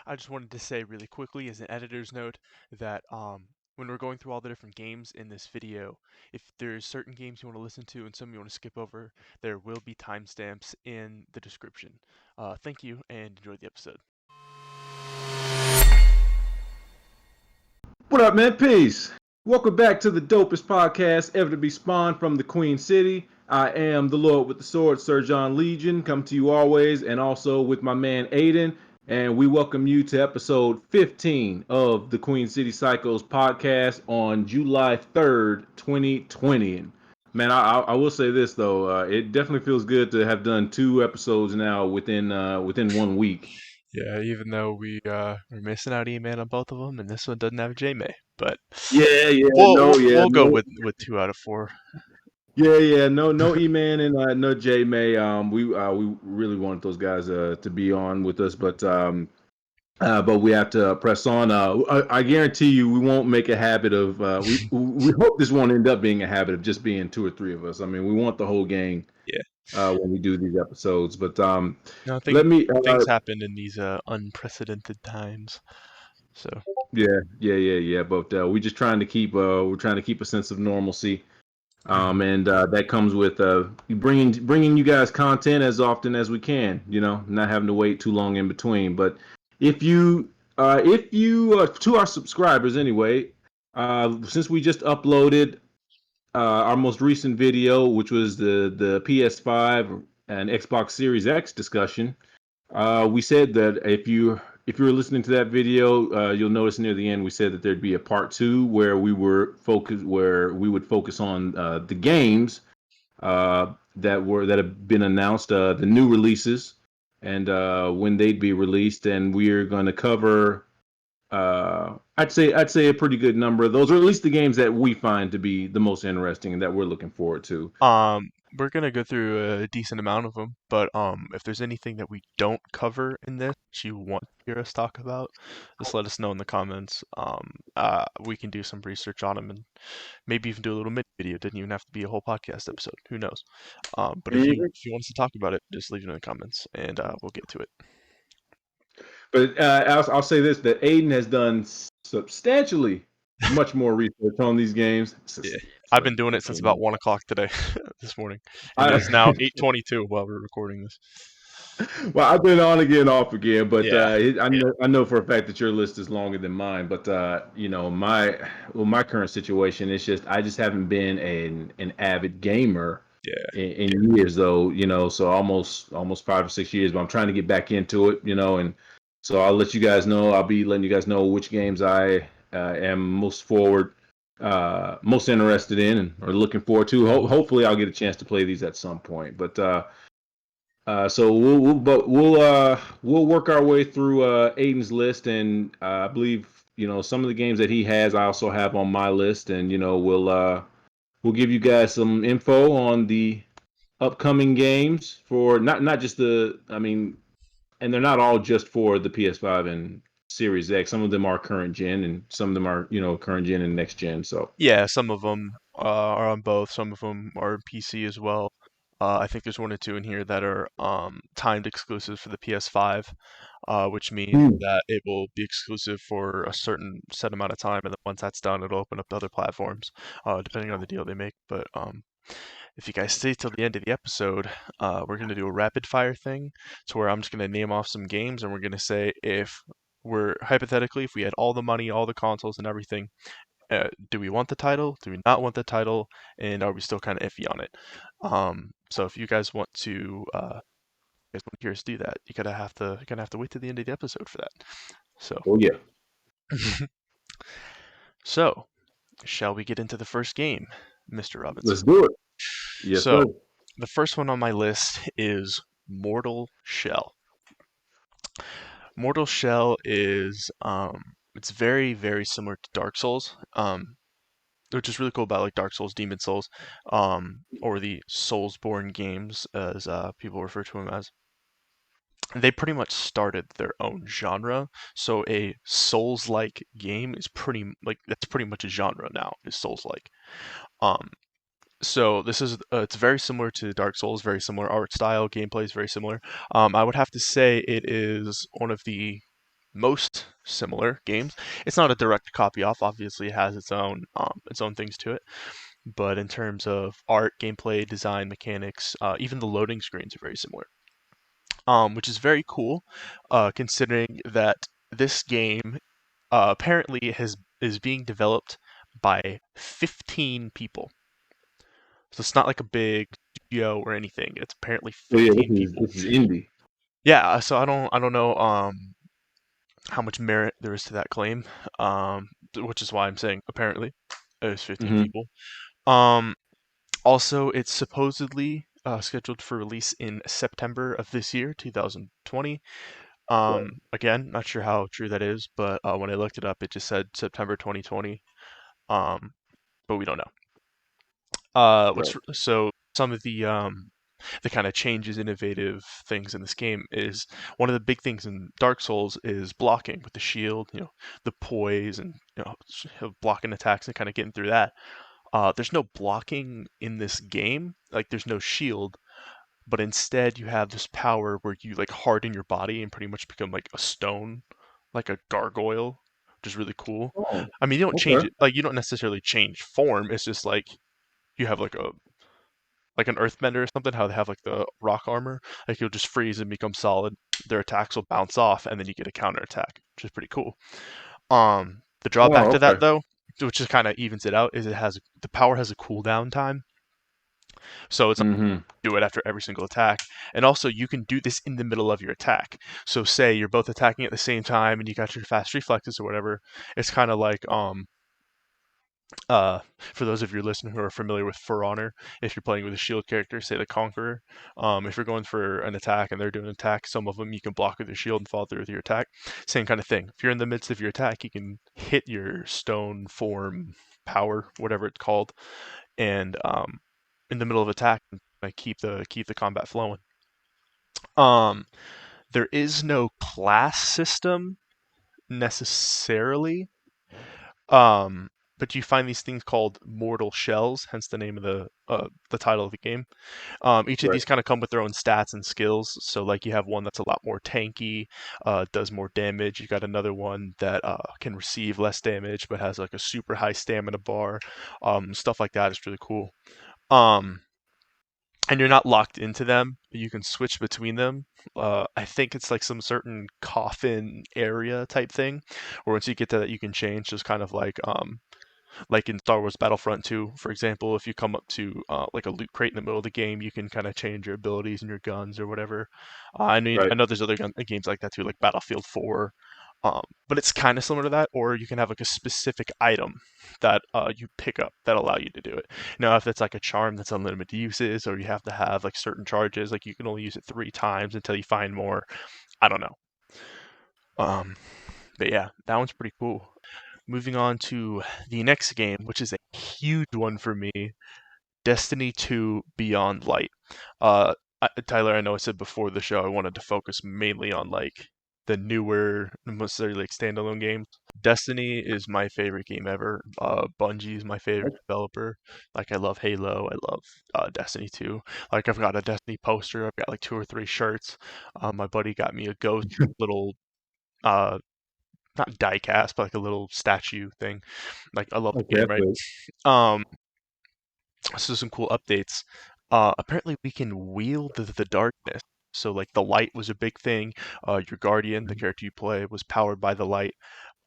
I just wanted to say really quickly as an editor's note that when we're going through all the different games in this video, if there's certain games you want to listen to and some you want to skip over, there will be timestamps in the description. Thank you and enjoy the episode. What up, man? Peace. Welcome back to the dopest podcast ever to be spawned from the Queen City. I am the Lord with the Sword, Sir John Legion, come to you always, and also with my man Aidan. And we welcome you to episode 15 of the Queen City Psychos podcast on July 3rd, 2020. And man, I will say this though, it definitely feels good to have done 2 episodes now within 1 week. Yeah, even though we're missing out E-Man on both of them, and this one doesn't have J-May, but Yeah, yeah, we'll no, we'll, yeah, we'll go no. with 2 out of 4. Yeah, no E-Man and no J-May. We really wanted those guys to be on with us, but we have to press on. I guarantee you, we won't make a habit of. We hope this won't end up being a habit of just being 2 or 3 of us. I mean, we want the whole gang Yeah. when we do these episodes. But No, I think let me. things happen in these unprecedented times. So Yeah. But we're just trying to keep. We're trying to keep a sense of normalcy. And that comes with bringing you guys content as often as we can. You know, not having to wait too long in between. But if you to our subscribers anyway, since we just uploaded our most recent video, which was the PS5 and Xbox Series X discussion, we said that if you were listening to that video, you'll notice near the end we said that there'd be a part 2 where we would focus on the games that have been announced, the new releases, and when they'd be released, and we're going to cover. I'd say a pretty good number of those, or at least the games that we find to be the most interesting and that we're looking forward to. we're gonna go through a decent amount of them, but if there's anything that we don't cover in this that you want to hear us talk about, just let us know in the comments. We can do some research on them and maybe even do a little mini video. It didn't even have to be a whole podcast episode. Who knows? But if you want us to talk about it, just leave it in the comments and we'll get to it. But I'll say this: that Aidan has done substantially much more research on these games. Yeah, I've been doing it since about 1 o'clock today, this morning, and it is now 8:22 while we're recording this. Well, I've been on again, off again, but Yeah, I know for a fact that your list is longer than mine. But my current situation is I just haven't been an avid gamer yeah. in years, though. So almost 5 or 6 years. But I'm trying to get back into it. And so I'll let you guys know. I'll be letting you guys know which games I am most interested in, and or looking forward to. Hopefully, I'll get a chance to play these at some point. But so we'll work our way through Aiden's list, and I believe some of the games that he has I also have on my list, and we'll give you guys some info on the upcoming games for not just and they're not all just for the PS5 and Series X. Some of them are current gen, and some of them are current gen and next gen. So Yeah, some of them are on both. Some of them are PC as well. I think there's 1 or 2 in here that are timed exclusives for the PS5, which means that it will be exclusive for a certain set amount of time, and then once that's done, it'll open up to other platforms, depending on the deal they make. But if you guys stay till the end of the episode, we're gonna do a rapid fire thing, to where I'm just gonna name off some games, and we're gonna say if if we had all the money, all the consoles, and everything, do we want the title? Do we not want the title? And are we still kind of iffy on it? So if you guys want to, hear us do that, you're gonna have to wait to the end of the episode for that. So, oh yeah, so shall we get into the first game, Mr. Robinson? let's do it. Yes, sir. So the first one on my list is Mortal Shell. Mortal Shell is it's very, very similar to Dark Souls. Which is really cool about like Dark Souls, Demon Souls, or the Soulsborne games, as people refer to them as. They pretty much started their own genre. So a Souls-like game is that's pretty much a genre now. Is Souls-like. Um, so this is it's very similar to Dark Souls, very similar art style, gameplay is very similar. I would have to say it is one of the most similar games. It's not a direct copy off. Obviously, it has its own things to it. But in terms of art, gameplay, design, mechanics, even the loading screens are very similar. Which is very cool, considering that this game apparently is being developed by 15 people. So it's not like a big studio or anything. It's apparently Oh yeah, 15 people. this is indie. Yeah, so I don't know how much merit there is to that claim. Which is why I'm saying apparently there's 15 Hmm. people. Um, Also, it's supposedly scheduled for release in September of this year, 2020. Right. Again, not sure how true that is, but when I looked it up, it just said September 2020. Um, but we don't know. Right. So some of the kind of changes, innovative things in this game is one of the big things in Dark Souls is blocking with the shield, the poise and blocking attacks and kind of getting through that. There's no blocking in this game, like there's no shield, but instead you have this power where you like harden your body and pretty much become like a stone, like a gargoyle, which is really cool. Oh, I mean, you don't change okay. it, like you don't necessarily change form. It's just like you have like an earthbender or something, how they have like the rock armor. Like you'll just freeze and become solid. Their attacks will bounce off, and then you get a counter attack, which is pretty cool. The drawback Oh, to that okay. though, which just kind of evens it out, is the power has a cooldown time, so it's not Hmm. do it after every single attack. And also, you can do this in the middle of your attack. So, say you're both attacking at the same time, and you got your fast reflexes or whatever. It's kind of like for those of you listening who are familiar with For Honor, if you're playing with a shield character, say the Conqueror, if you're going for an attack and they're doing an attack, some of them you can block with your shield and follow through with your attack. Same kind of thing. If you're in the midst of your attack, you can hit your stone form power, whatever it's called, and in the middle of attack, like keep the combat flowing. Um, there is no class system necessarily. Um, but you find these things called mortal shells, hence the name of the title of the game. Each of Right. these kind of come with their own stats and skills. So like you have one that's a lot more tanky, does more damage. You got another one that can receive less damage but has like a super high stamina bar. Stuff like that is really cool. Um, and you're not locked into them. You can switch between them. I think it's like some certain coffin area type thing, where once you get to that, you can change. Just kind of like in Star Wars Battlefront 2, for example, if you come up to like a loot crate in the middle of the game, you can kind of change your abilities and your guns or whatever. I Right. know there's other games like that too, like Battlefield 4. But it's kind of similar to that, or you can have like a specific item that you pick up that allow you to do it. Now, if it's like a charm that's unlimited uses, or you have to have like certain charges, like you can only use it 3 times until you find more. I don't know. Um, but yeah, that one's pretty cool. Moving on to the next game, which is a huge one for me, Destiny 2 Beyond Light. Tyler, I know I said before the show I wanted to focus mainly on like the newer, mostly like standalone games. Destiny is my favorite game ever. Bungie is my favorite developer. Like I love Halo. I love Destiny 2. Like I've got a Destiny poster. I've got like 2 or 3 shirts. My buddy got me a ghost little uh not die cast, but like a little statue thing. Like I love the Okay, game, that's right? good. Um, so some cool updates. Apparently we can wield the darkness. So like the light was a big thing. Your guardian, the character you play, was powered by the light.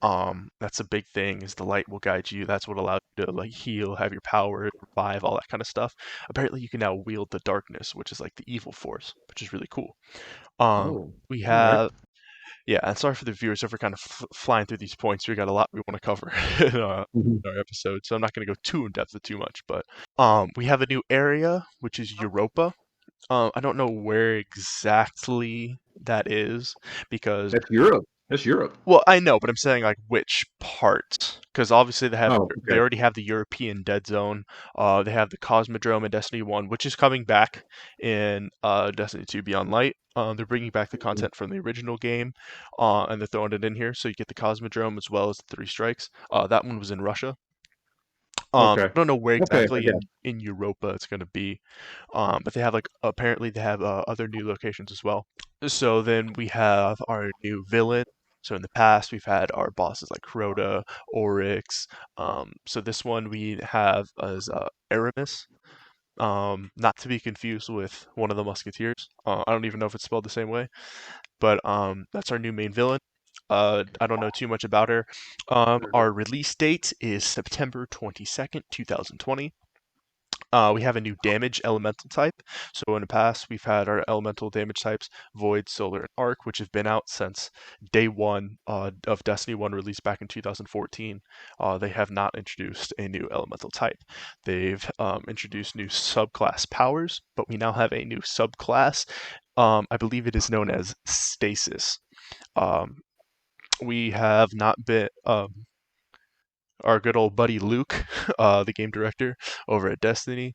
That's a big thing. Is the light will guide you. That's what allows you to like heal, have your power, revive, all that kind of stuff. Apparently you can now wield the darkness, which is like the evil force, which is really cool. Um, Oh, we all right. have Yeah, and sorry for the viewers if we're kind of flying through these points. We got a lot we want to cover Mhm. in our episode, so I'm not going to go too in depth with too much. But we have a new area, which is Europa. I don't know where exactly that is because, That's Europe. That's Europe. well, I know, but I'm saying like which part, because obviously Oh, they okay. already have the European Dead Zone. They have the Cosmodrome in Destiny 1, which is coming back in Destiny 2 Beyond Light. They're bringing back the Mhm. content from the original game, and they're throwing it in here, so you get the Cosmodrome as well as the Three Strikes. That one was in Russia. So Okay. I don't know where Okay, I exactly got in Europa it's going to be, but they have like apparently they have other new locations as well. So then we have our new villain. So in the past, we've had our bosses like Crota, Oryx. So this one we have as Aramis, not to be confused with one of the Musketeers. I don't even know if it's spelled the same way, but that's our new main villain. I don't know too much about her. Mhm. Our release date is September 22nd, 2020. We have a new damage elemental type. So in the past, we've had our elemental damage types, Void, Solar, and Arc, which have been out since day one of Destiny 1 released back in 2014. They have not introduced a new elemental type. They've introduced new subclass powers, but we now have a new subclass. I believe it is known as Stasis. Um, we have not been our good old buddy Luke, the game director over at Destiny.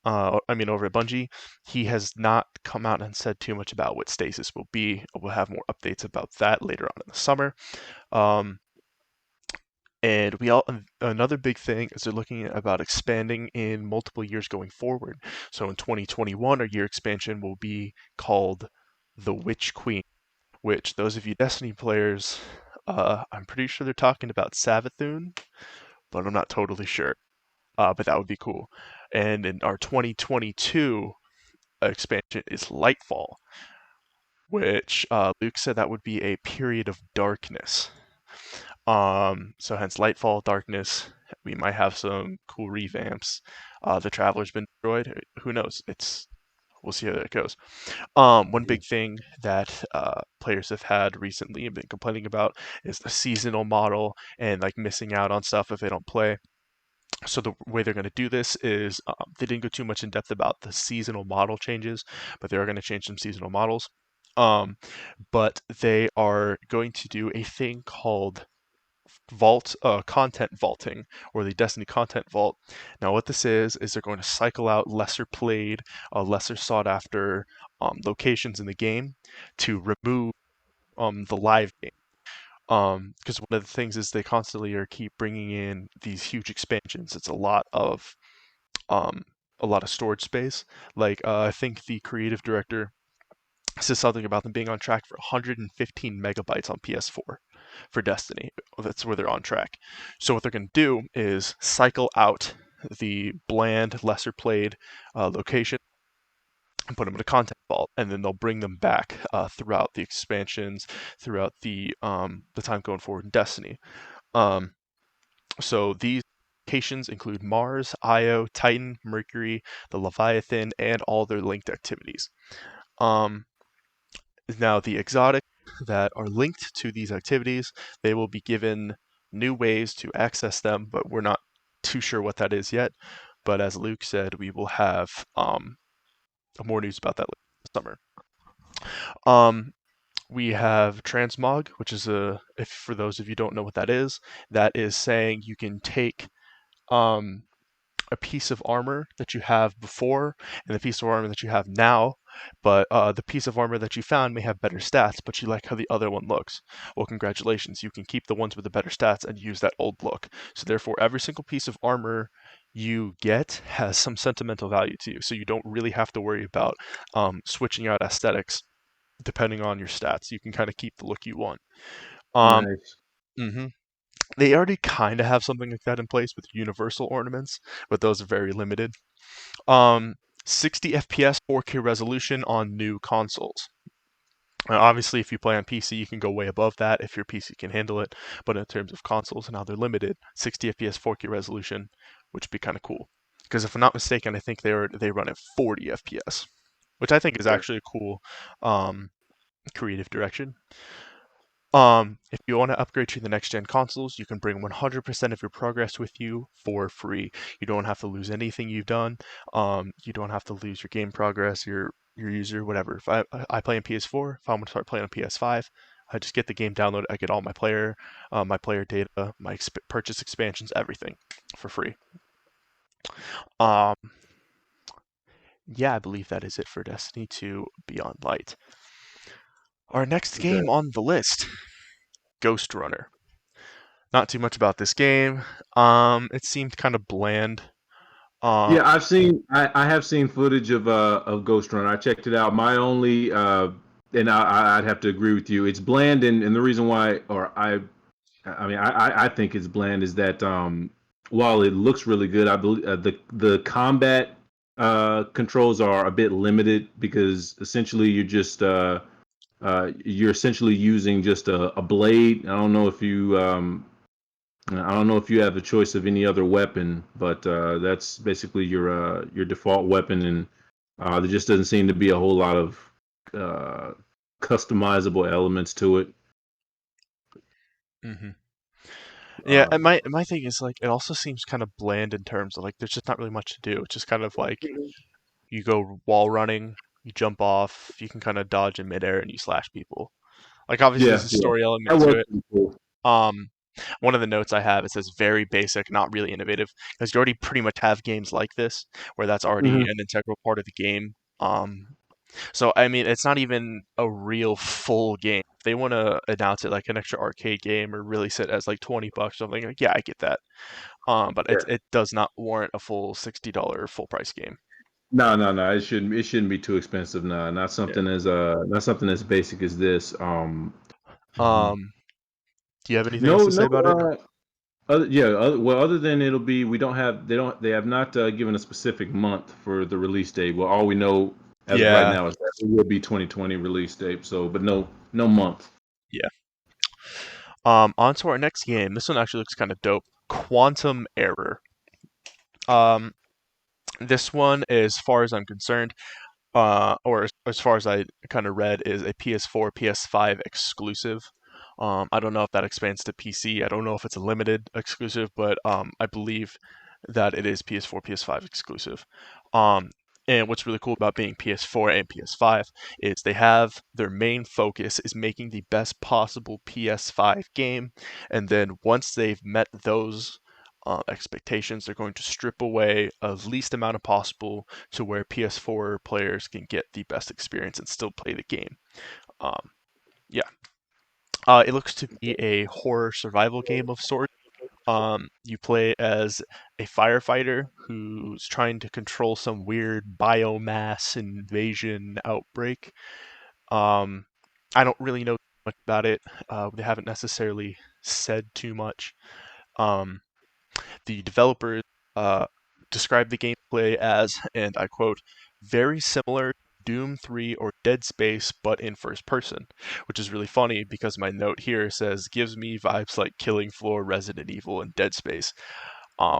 Over at Bungie, he has not come out and said too much about what Stasis will be. We'll have more updates about that later on in the summer. Um, and another big thing is they're looking at about expanding in multiple years going forward. So in 2021, our year expansion will be called the Witch Queen, which those of you Destiny players, I'm pretty sure they're talking about Savathun, but I'm not totally sure. But that would be cool. And in our 2022 expansion is Lightfall, which Luke said that would be a period of darkness. So hence Lightfall, darkness. We might have some cool revamps. The Traveler's been destroyed. Who knows? We'll see how that goes. One big thing that players have had recently and been complaining about is the seasonal model and like missing out on stuff if they don't play. So the way they're going to do this is they didn't go too much in depth about the seasonal model changes, but they are going to change some seasonal models. Um, but they are going to do a thing called content vaulting, or the Destiny content vault. Now, what this is they're going to cycle out lesser played, lesser sought after locations in the game to remove the live game. Because one of the things is they constantly are keep bringing in these huge expansions. It's um, a lot of storage space. Like I think the creative director says something about them being on track for 115 megabytes on PS4 for Destiny. That's where they're on track. So what they're going to do is cycle out the bland, lesser played location and put them in a content vault, and then they'll bring them back throughout the expansions, throughout the time going forward in Destiny. Um, so these locations include Mars, Io, Titan, Mercury, the Leviathan, and all their linked activities. Um, Now, the exotics that are linked to these activities, they will be given new ways to access them, but we're not too sure what that is yet. But as Luke said, we will have more news about that later this summer. Um, we have transmog, which is if for those of you who don't know what that is saying you can take um, a piece of armor that you have before and the piece of armor that you have now, but the piece of armor that you found may have better stats, but you like how the other one looks. Well, congratulations, you can keep the ones with the better stats and use that old look. So therefore, every single piece of armor you get has some sentimental value to you, so you don't really have to worry about switching out aesthetics depending on your stats. You can kind of keep the look you want. Um, Nice. mhm. They already kind of have something like that in place with universal ornaments, but those are very limited. Um, 60 FPS, 4K resolution on new consoles. Obviously, if you play on PC, you can go way above that if your PC can handle it. But in terms of consoles and how they're limited, 60 FPS, 4K resolution, which would be kind of cool. Because if I'm not mistaken, I think they run at 40 FPS, which I think is Okay. actually a cool um, creative direction. If you want to upgrade to the next gen consoles, you can bring 100% of your progress with you for free. You don't have to lose anything you've done. You don't have to lose your game progress, your user, whatever. If I play on PS4, if I want to start playing on PS5, I just get the game downloaded. I get all my player data, my purchase expansions, everything for free. Um, yeah, I believe that is it for Destiny 2 Beyond Light. Our next Okay. game on the list, Ghostrunner. Not too much about this game. It seemed kind of bland. Um, Yeah, I have seen footage of Ghostrunner. I checked it out. My only and I'd have to agree with you. It's bland, and the reason why, or I mean, I think it's bland is that while it looks really good, I believe the combat controls are a bit limited because essentially you're essentially using just a blade. I don't know if you have a choice of any other weapon, but that's basically your default weapon, and there just doesn't seem to be a whole lot of uh, customizable elements to it. Hmm. Yeah, Uh, and my thing is like it also seems kind of bland in terms of like there's just not really much to do. It's just kind of like you go wall running, you jump off, you can kind of dodge in midair, and you slash people. Like obviously there's yeah, a yeah, story element that to was it. pretty cool. Um, one of the notes I have, it says very basic, not really innovative, because you already pretty much have games like this where that's already Hmm. an integral part of the game. So I mean, it's not even a real full game. If they want to announce it like an extra arcade game or release it as like $20 or something, like yeah, I get that. But it does not warrant a full $60 full price game. No, no, no. It shouldn't be too expensive. No, Yeah. not something as basic as this. Um, do you have anything else No, to no. say about it? Yeah. Well, other than it'll be, we don't have they have not given a specific month for the release date. Well, all we know as of right Yeah, now is that it will be 2020 release date. So, but no month. yeah. On to our next game. This one actually looks kind of dope. Quantum Error. Um, this one, as far as I'm concerned, or as far as I kind of read, is a PS4, PS5 exclusive. I don't know if that expands to PC. I don't know if it's a limited exclusive, but I believe that it is PS4, PS5 exclusive. Um, and what's really cool about being PS4 and PS5 is they have their main focus is making the best possible PS5 game, and then once they've met those expectations, they're going to strip away a least amount of possible to where PS4 players can get the best experience and still play the game. Um, yeah, it looks to be a horror survival game of sorts. You play as a firefighter who's trying to control some weird biomass invasion outbreak. Um, I don't really know much about it. They haven't necessarily said too much. Um, the developers uh, described the gameplay as, and I quote, very similar to Doom 3 or Dead Space, but in first person, which is really funny because my note here says gives me vibes like Killing Floor, Resident Evil, and Dead Space,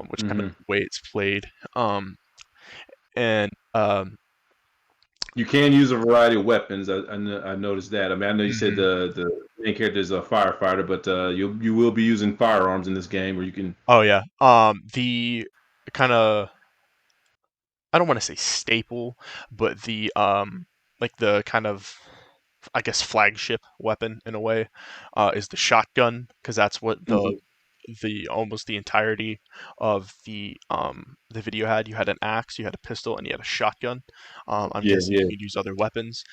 which kind of Hmm. the way it's played. And You can use a variety of weapons. I noticed that. I mean, I know you said mhm. the main character is a firefighter, but you will be using firearms in this game, or you can. Oh yeah, the kind of I don't want to say staple, but the like the kind of I guess flagship weapon in a way is the shotgun because that's what Mhm. the almost the entirety of the video had. You had an axe, you had a pistol, and you had a shotgun. I'm Yeah, guessing you yeah. could use other weapons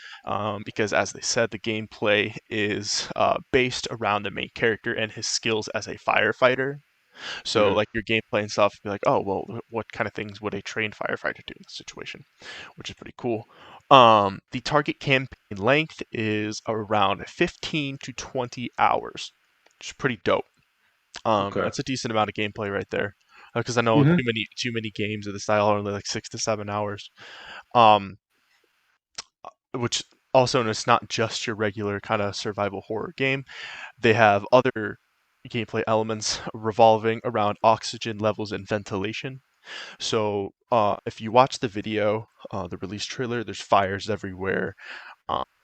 because, as they said, the gameplay is based around the main character and his skills as a firefighter. So, Hmm. like your gameplay and stuff, be like, oh well, what kind of things would a trained firefighter do in this situation? Which is pretty cool. The target campaign length is around 15 to 20 hours, which is pretty dope. Okay. That's a decent amount of gameplay right there, because I know Hmm. too many games of the style are only like 6 to 7 hours. Um, which also it's not just your regular kind of survival horror game. They have other gameplay elements revolving around oxygen levels and ventilation. So, if you watch the video, the release trailer, there's fires everywhere.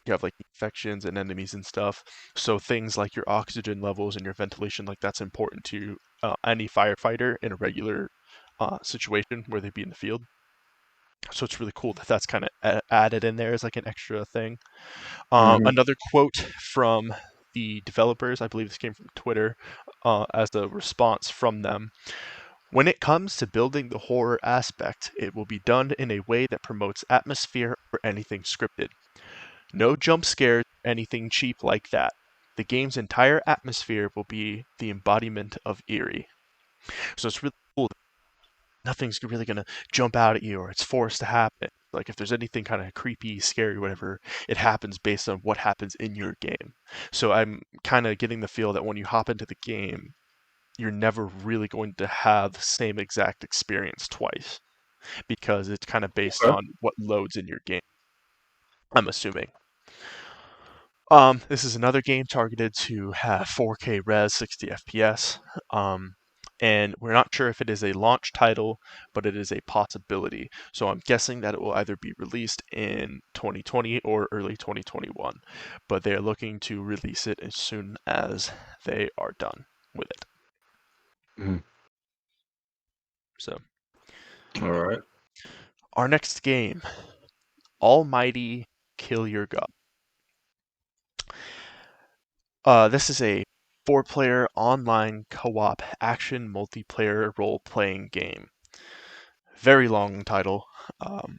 You have like infections and enemies and stuff. So things like your oxygen levels and your ventilation, like that's important to any firefighter in a regular situation where they'd be in the field. So it's really cool that that's kind of added in there as like an extra thing. Hmm. Another quote from the developers, I believe this came from Twitter, as a response from them. When it comes to building the horror aspect, it will be done in a way that promotes atmosphere or anything scripted. No jump scares or anything cheap like that. The game's entire atmosphere will be the embodiment of eerie. So it's really cool. Nothing's really going to jump out at you or it's forced to happen. Like if there's anything kind of creepy, scary, whatever, it happens based on what happens in your game. So I'm kind of getting the feel that when you hop into the game, you're never really going to have the same exact experience twice because it's kind of based Okay. on what loads in your game. I'm assuming. This is another game targeted to have 4K res, 60 FPS. And we're not sure if it is a launch title, but it is a possibility. So I'm guessing that it will either be released in 2020 or early 2021. But they're looking to release it as soon as they are done with it. Mhm. So, All right. our next game, Almighty Kill Your God. This is a four-player online co-op action multiplayer role-playing game. Very long title. Um,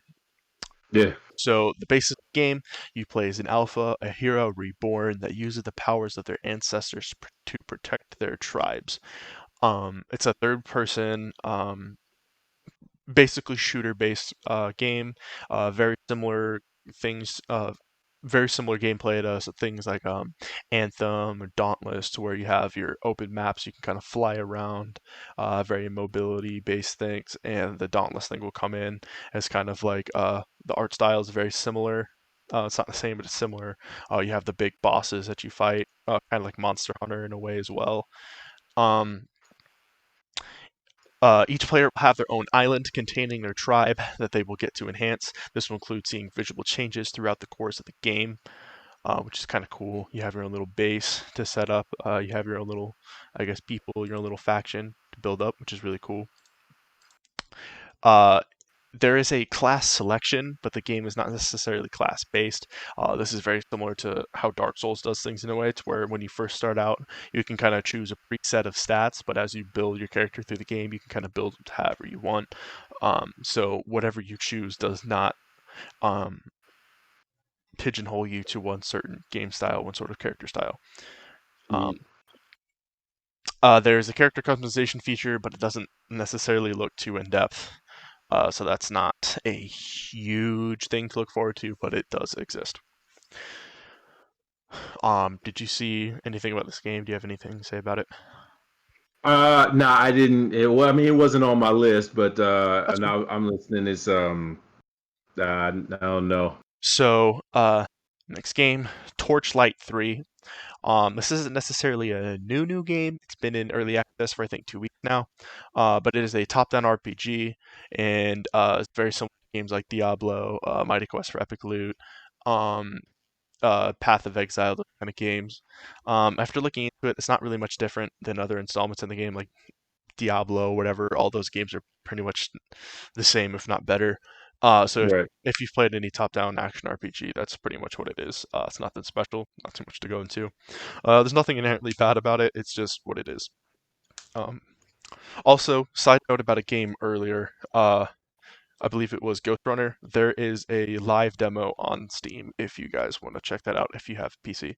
Yeah. so the basic game, you play as an alpha, a hero reborn that uses the powers of their ancestors to protect their tribes. It's a third-person basically shooter-based game. Very similar things, very similar gameplay to things like Anthem or Dauntless, to where you have your open maps, you can kind of fly around, very mobility-based things, and the Dauntless thing will come in as kind of like the art style is very similar. It's not the same, but it's similar. You have the big bosses that you fight, kind of like Monster Hunter in a way as well. Um, each player will have their own island containing their tribe that they will get to enhance. This will include seeing visual changes throughout the course of the game, which is kind of cool. You have your own little base to set up. You have your own little, I guess, people, your own little faction to build up, which is really cool. Uh, there is a class selection, but the game is not necessarily class based. This is very similar to how Dark Souls does things in a way, to where when you first start out, you can kind of choose a preset of stats, but as you build your character through the game, you can kind of build it however you want. So whatever you choose does not um, pigeonhole you to one certain game style, one sort of character style. Um, Yeah. there's a character customization feature, but it doesn't necessarily look too in depth. So that's not a huge thing to look forward to, but it does exist. Did you see anything about this game? Do you have anything to say about it? Nah, I didn't. Well, I mean, it wasn't on my list, but That's cool. now I'm listening. It's I don't know. So, next game, Torchlight 3. This isn't necessarily a new game. It's been in early access for I think 2 weeks now. But it is a top-down RPG, and it's very similar to games like Diablo, Mighty Quest for Epic Loot, um, Path of Exile, those kind of games. After looking into it, it's not really much different than other installments in the game, like Diablo, whatever. All those games are pretty much the same, if not better. So Right. if you've played any top-down action RPG, that's pretty much what it is. It's nothing special, not too much to go into. There's nothing inherently bad about it. It's just what it is. Um, Also, side note about a game earlier. I believe it was Ghostrunner. There is a live demo on Steam if you guys want to check that out if you have a PC.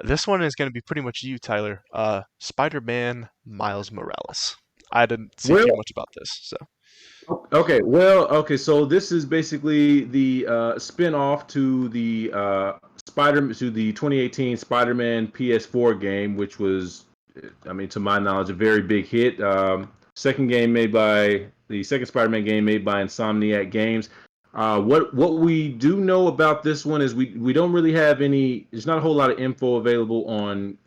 This one is going to be pretty much you, Tyler. Spider-Man Miles Morales. I didn't see too Well, much about this, so. okay. Well, okay. So this is basically the spin-off to the to the 2018 Spider-Man PS4 game, which was, I mean, to my knowledge, a very big hit. The second Spider-Man game made by Insomniac Games. What we do know about this one is we don't really have any. There's not a whole lot of info available on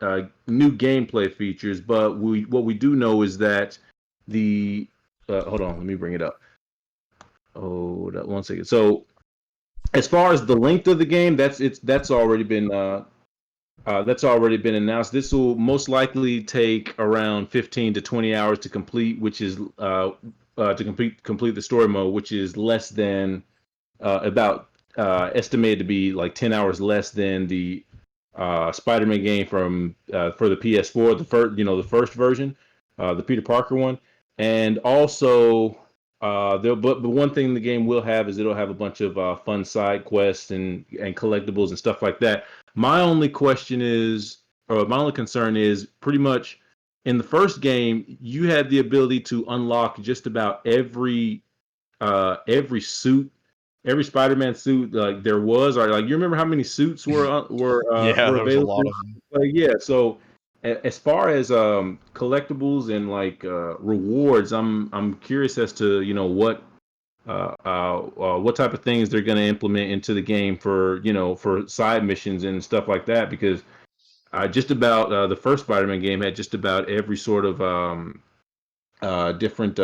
new gameplay features, but what we do know is that the hold on, let me bring it up. Oh, that 1 second. So as far as the length of the game, that's already been announced. This will most likely take around 15 to 20 hours to complete, which is to complete the story mode, which is less than about estimated to be like 10 hours less than the Spider-Man game from for the PS4, the first version, the Peter Parker one, and also but one thing the game will have is it'll have a bunch of fun side quests and collectibles and stuff like that. My only question is, or my only concern is, pretty much in the first game you had the ability to unlock just about every suit every Spider-Man suit like there was, or like you remember how many suits Yeah, were there was a available? lot of them. Like yeah, so as far as collectibles and like rewards, I'm curious as to what type of things they're going to implement into the game for for side missions and stuff like that because just about the first Spider-Man game had just about every sort of different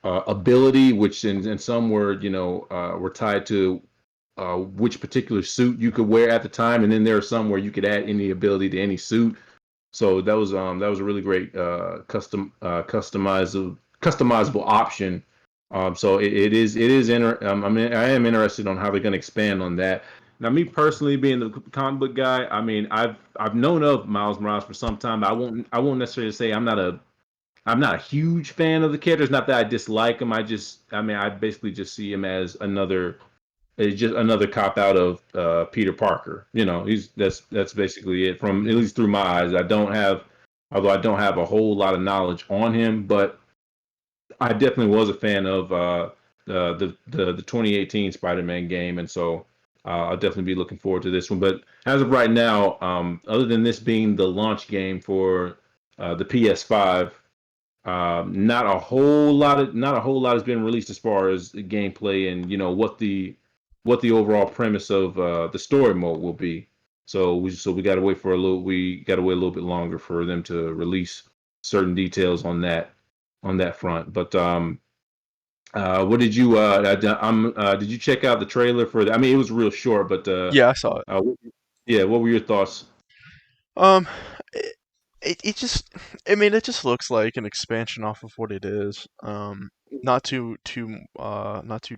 ability, which in some were tied to which particular suit you could wear at the time, and then there are some where you could add any ability to any suit. So that was a really great customizable option. So I mean, I am interested on how they're going to expand on that. Now, me personally, being the comic book guy, I mean, I've known of Miles Morales for some time. But I won't necessarily say I'm not a huge fan of the character. It's not that I dislike him. I mean, I basically just see him as another it's just another cop out of Peter Parker. You know, he's that's basically it from at Hmm. least through my eyes. Although I don't have a whole lot of knowledge on him, but I definitely was a fan of the 2018 Spider-Man game, and so I'll definitely be looking forward to this one. But as of right now, other than this being the launch game for the PS5, not a whole lot has been released as far as gameplay and what the overall premise of the story mode will be. So we got to wait for a little we got to wait a little bit longer for them to release certain details on that front. But what did you did you check out the trailer for that? I mean, it was real short, but Yeah, I saw it. uh, yeah, what were your thoughts? Um, it, it just, I mean, it just looks like an expansion off of what it is. Not too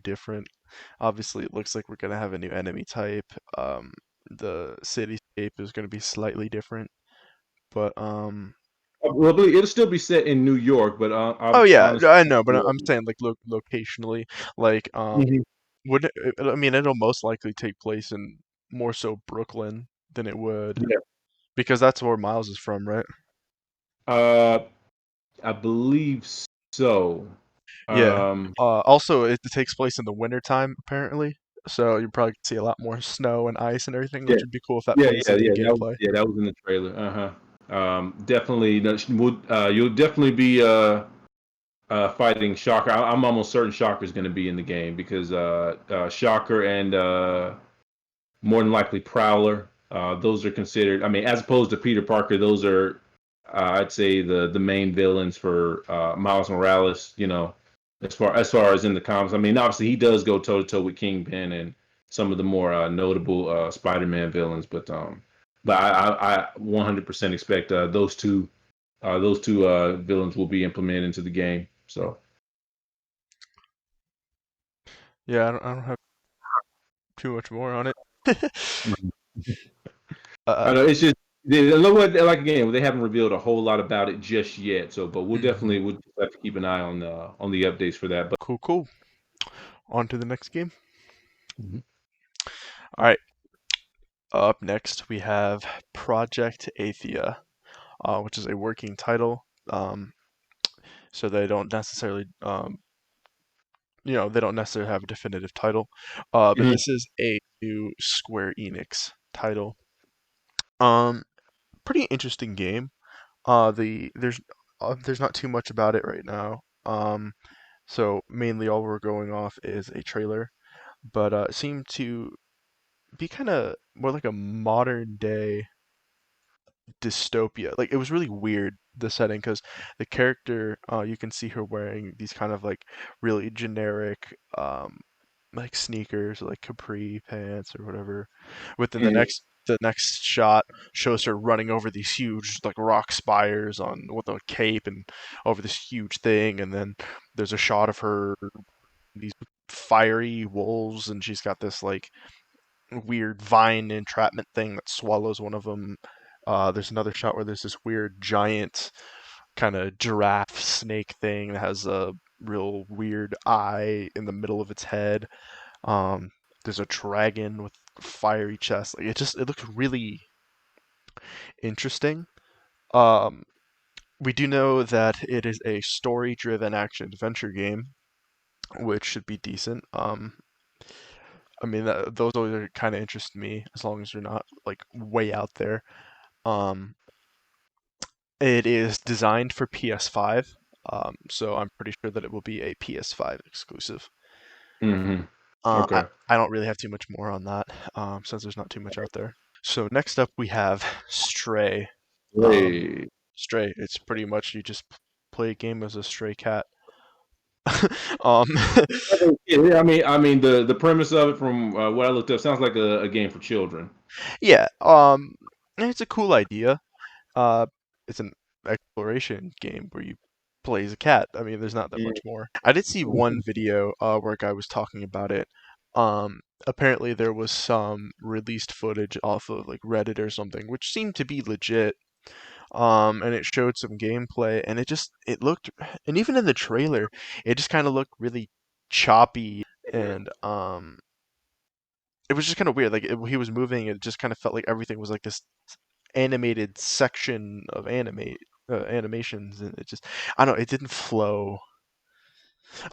different. Obviously, it looks like we're gonna have a new enemy type. The cityscape is gonna be slightly different, but Well, it'll still be set in New York, but oh yeah, honestly, I know, but I'm saying like locationally, like Mhm. would it, I mean, it'll most likely take place in more so Brooklyn than it would Yeah. because that's where Miles is from, right? Uh, I believe so. Yeah. Um, Also, it takes place in the winter time, apparently. So you probably see a lot more snow and ice and everything, yeah, which would be cool if that plays into the gameplay. that was in the trailer. Definitely, you'll definitely be fighting Shocker. I'm almost certain Shocker is going to be in the game because Shocker and more than likely Prowler. Those are considered. I mean, as opposed to Peter Parker, those are I'd say the main villains for Miles Morales. You know, as far as in the comics. I mean, obviously he does go toe to toe with Kingpin and some of the more notable Spider-Man villains, but I 100% expect those two villains will be implemented into the game. So. Yeah, I don't have too much more on it. I uh, know it's just like again they haven't revealed a whole lot about it just yet. So, but mhm. we'll just have to keep an eye on the updates for that. But Cool, cool. On to the next game. Mhm. All right. Up next, we have Project Athia, which is a working title. So they don't necessarily, they don't necessarily have a definitive title. But Mhm. this is a new Square Enix title. Um, Pretty interesting game. There's not too much about it right now. So mainly all we're going off is a trailer, but it seemed to be kind of more like a modern day dystopia. Like it was really weird the setting because the character you can see her wearing these kind of like really generic like sneakers like capri pants or whatever. Within Mhm. the next shot shows her running over these huge like rock spires on with a cape and over this huge thing, and then there's a shot of her these fiery wolves, and she's got this like weird vine entrapment thing that swallows one of them. There's another shot where there's this weird giant kind of giraffe snake thing that has a real weird eye in the middle of its head. Um, there's a dragon with fiery chest. Like it looks really interesting. Um, we do know that it is a story-driven action adventure game, which should be decent. I mean, those always kind of interest me as long as they're not like way out there. Um, it is designed for PS5, so I'm pretty sure that it will be a PS5 exclusive. Hmm. Uh, I, Okay. I don't really have too much more on that, since there's not too much out there. So next up we have Stray. Um, Hey. Stray, it's pretty much you just play a game as a stray cat. um, Yeah, I mean, the premise of it from what I looked up sounds like a game for children. yeah, it's a cool idea. Uh, it's an exploration game where you play as a cat. I mean, there's not that much more. I did see one video where a guy was talking about it. Apparently there was some released footage off of like Reddit or something, which seemed to be legit. And it showed some gameplay, and it looked, and even in the trailer, it just kind of looked really choppy, and it was just kind of weird. Like he was moving, it just kind of felt like everything was like this animated section of animations, and it just, I don't know, it didn't flow.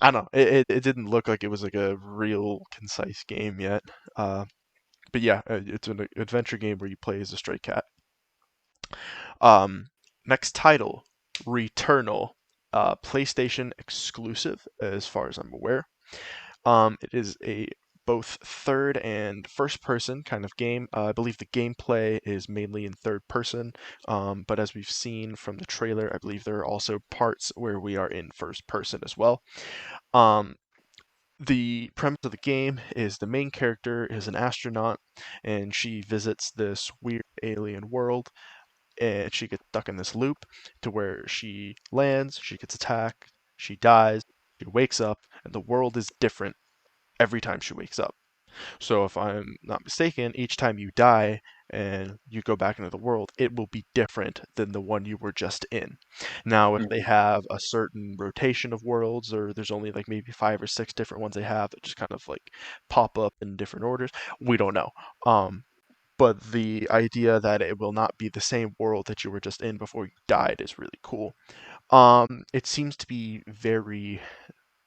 I don't know, it didn't look like it was like a real concise game yet. Uh, but yeah, it's an adventure game where you play as a stray cat. Um, Next title, Returnal, PlayStation exclusive as far as I'm aware. It is a both third and first person kind of game. I believe the gameplay is mainly in third person, but as we've seen from the trailer, I believe there are also parts where we are in first person as well. Um, the premise of the game is the main character is an astronaut, and she visits this weird alien world, and she gets stuck in this loop to where she lands, she gets attacked, she dies, she wakes up, and the world is different every time she wakes up. So if I'm not mistaken, each time you die and you go back into the world, it will be different than the one you were just in. Now, if they Mhm. have a certain rotation of worlds, or there's only like maybe 5 or 6 different ones they have that just kind of like pop up in different orders, we don't know. But the idea that it will not be the same world that you were just in before you died is really cool. It seems to be very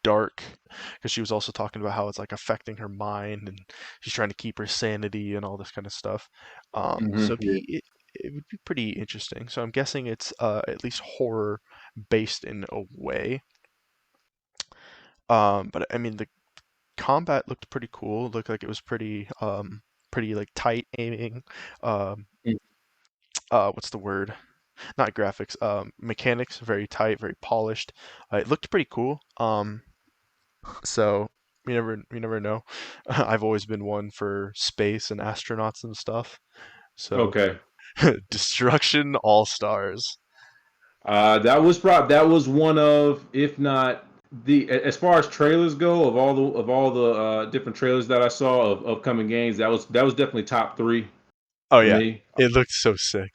dark, because she was also talking about how it's like affecting her mind, and she's trying to keep her sanity and all this kind of stuff. So Yeah. it would be pretty interesting. So I'm guessing it's at least horror based in a way. But I mean the combat looked pretty cool. It looked like it was pretty like tight aiming. Um, what's the word? Not graphics. Mechanics very tight, very polished. It looked pretty cool. So we never know. I've always been one for space and astronauts and stuff. So Okay. Destruction All Stars. That was one of, if not as far as trailers go, of all the different trailers that I saw of upcoming games, that was definitely top three Oh for yeah, me. it looked so sick.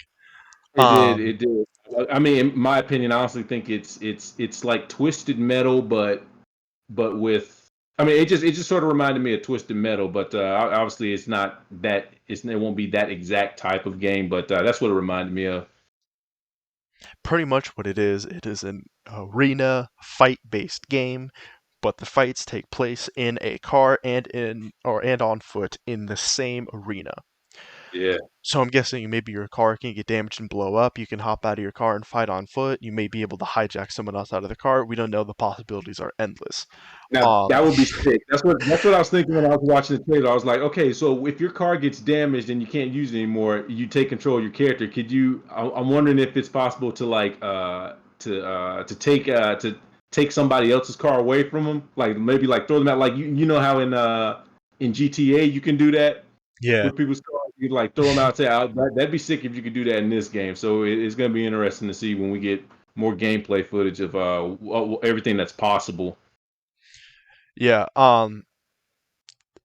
It did, Um, it did. I mean, in my opinion, I honestly think it's like Twisted Metal, but with, I mean, it just sort of reminded me of Twisted Metal, but obviously it's not that, it won't be that exact type of game, but that's what it reminded me of. Pretty much what it is an arena fight-based game, but the fights take place in a car and on foot in the same arena. Yeah. So I'm guessing maybe your car can get damaged and blow up. You can hop out of your car and fight on foot. You may be able to hijack someone else out of the car. We don't know. The possibilities are endless. Now Um, that would be sick. That's what I was thinking when I was watching the trailer. I was like, okay, so if your car gets damaged and you can't use it anymore, you take control of your character. Could you? I'm wondering if it's possible to like to take somebody else's car away from them, like maybe like throw them out. Like you know how in GTA you can do that yeah, with people's cars. You like throw them out. Say out. That'd be sick if you could do that in this game. So it's gonna be interesting to see when we get more gameplay footage of everything that's possible. yeah.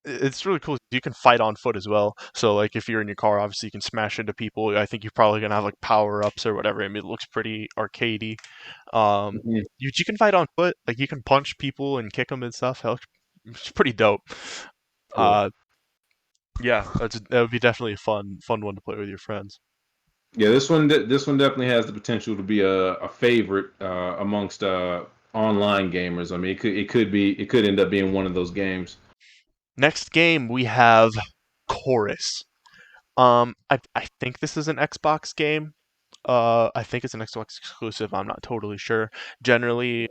It's really cool. You can fight on foot as well. So like if you're in your car, obviously you can smash into people. I think you're probably gonna have like power ups or whatever. I mean, it looks pretty arcadey. You can fight on foot. Like you can punch people and kick them and stuff. It's pretty dope. Yeah. Uh, yeah, that would be definitely a fun one to play with your friends. Yeah, this one definitely has the potential to be a favorite amongst online gamers. I mean, it could end up being one of those games. Next game we have Chorus. I think this is an Xbox game. I think it's an Xbox exclusive. I'm not totally sure. Generally,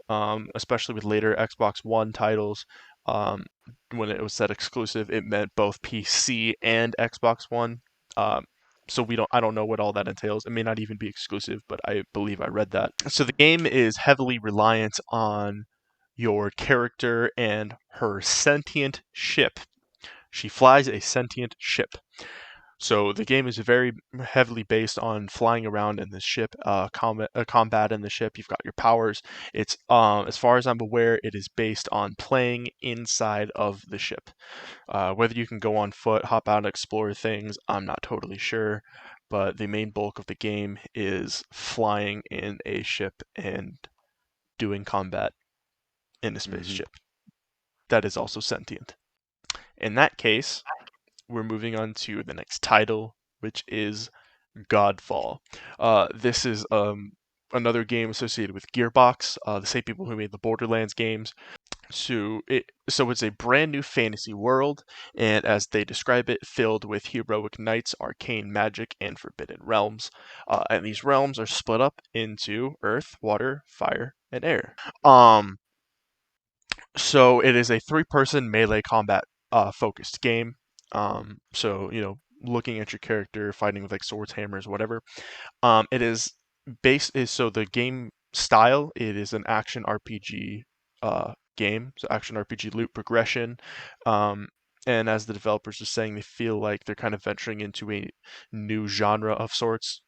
especially with later Xbox One titles, um, when it was said exclusive, it meant both PC and Xbox One. Um, so I don't know what all that entails. It may not even be exclusive, but I believe I read that. So the game is heavily reliant on your character and her sentient ship. She flies a sentient ship. So the game is very heavily based on flying around in the ship, combat in the ship. You've got your powers. It's as far as I'm aware, it is based on playing inside of the ship. Whether you can go on foot, hop out and explore things, I'm not totally sure. But the main bulk of the game is flying in a ship and doing combat in a Mm-hmm. spaceship that is also sentient. In that case, we're moving on to the next title, which is Godfall. This is another game associated with Gearbox, the same people who made the Borderlands games. So it's a brand new fantasy world, and as they describe it, filled with heroic knights, arcane magic, and forbidden realms. And these realms are split up into earth, water, fire, and air. So it is a three-person melee combat focused game. So looking at your character, fighting with like swords, hammers, whatever. It is based is so the game style. It is an action RPG game, so action RPG loop progression. Um, and as the developers are saying, they feel like they're kind of venturing into a new genre of sorts.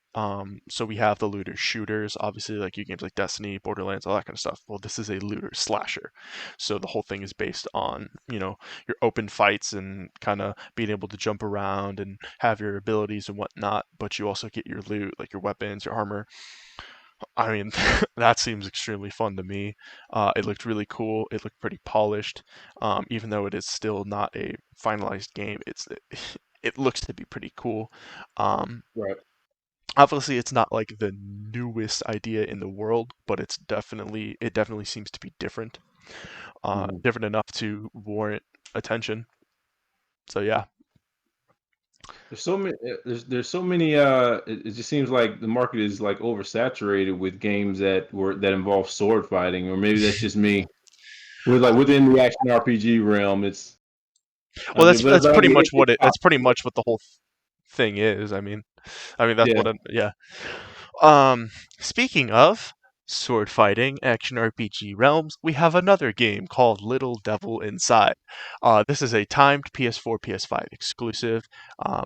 So we have the looter shooters, obviously like you games like Destiny, Borderlands, all that kind of stuff. Well, this is a looter slasher, so the whole thing is based on your open fights and kind of being able to jump around and have your abilities and whatnot, but you also get your loot, like your weapons, your armor. I mean, that seems extremely fun to me. It looked really cool. It looked pretty polished. Even though it is still not a finalized game, it looks to be pretty cool. Um, Right. Obviously, it's not like the newest idea in the world, but it definitely seems to be different. Mm-hmm. Different enough to warrant attention. So yeah. There's so many. There's so many. It just seems like the market is like oversaturated with games that involve sword fighting, or maybe that's just me. With like within the action RPG realm, it's. I Well, mean, that's but I pretty mean, much it's that's pretty possible. much what the whole thing is. I mean that's Yeah. what yeah. Um, Speaking of sword fighting action RPG realms, we have another game called Little Devil Inside. This is a timed PS4, PS5 exclusive,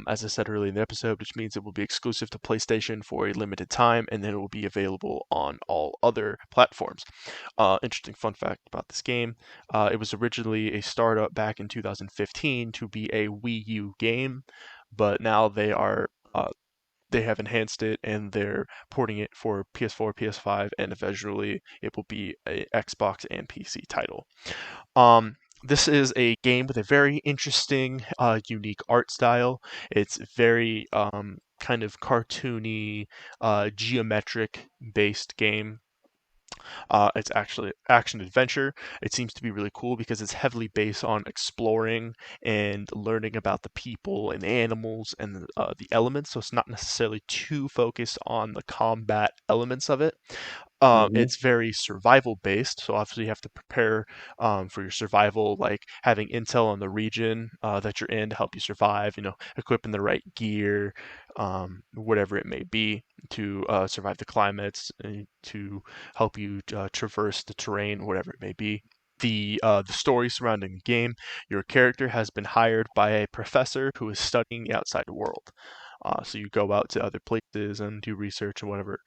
as I said earlier in the episode, which means it will be exclusive to PlayStation for a limited time, and then it will be available on all other platforms. Interesting fun fact about this game: it was originally a startup back in 2015 to be a Wii U game, but now they have enhanced it and they're porting it for PS4, PS5, and eventually it will be a Xbox and PC title. This is a game with a very interesting, unique art style. It's very kind of cartoony, geometric based game. It's actually action adventure. It seems to be really cool because it's heavily based on exploring and learning about the people and the animals and the elements. So it's not necessarily too focused on the combat elements of it. Hmm. It's very survival based, so obviously you have to prepare for your survival, like having intel on the region that you're in to help you survive. Equipping the right gear, whatever it may be, to survive the climates, to help you traverse the terrain, whatever it may be. The story surrounding the game: your character has been hired by a professor who is studying the outside world. So you go out to other places and do research and whatever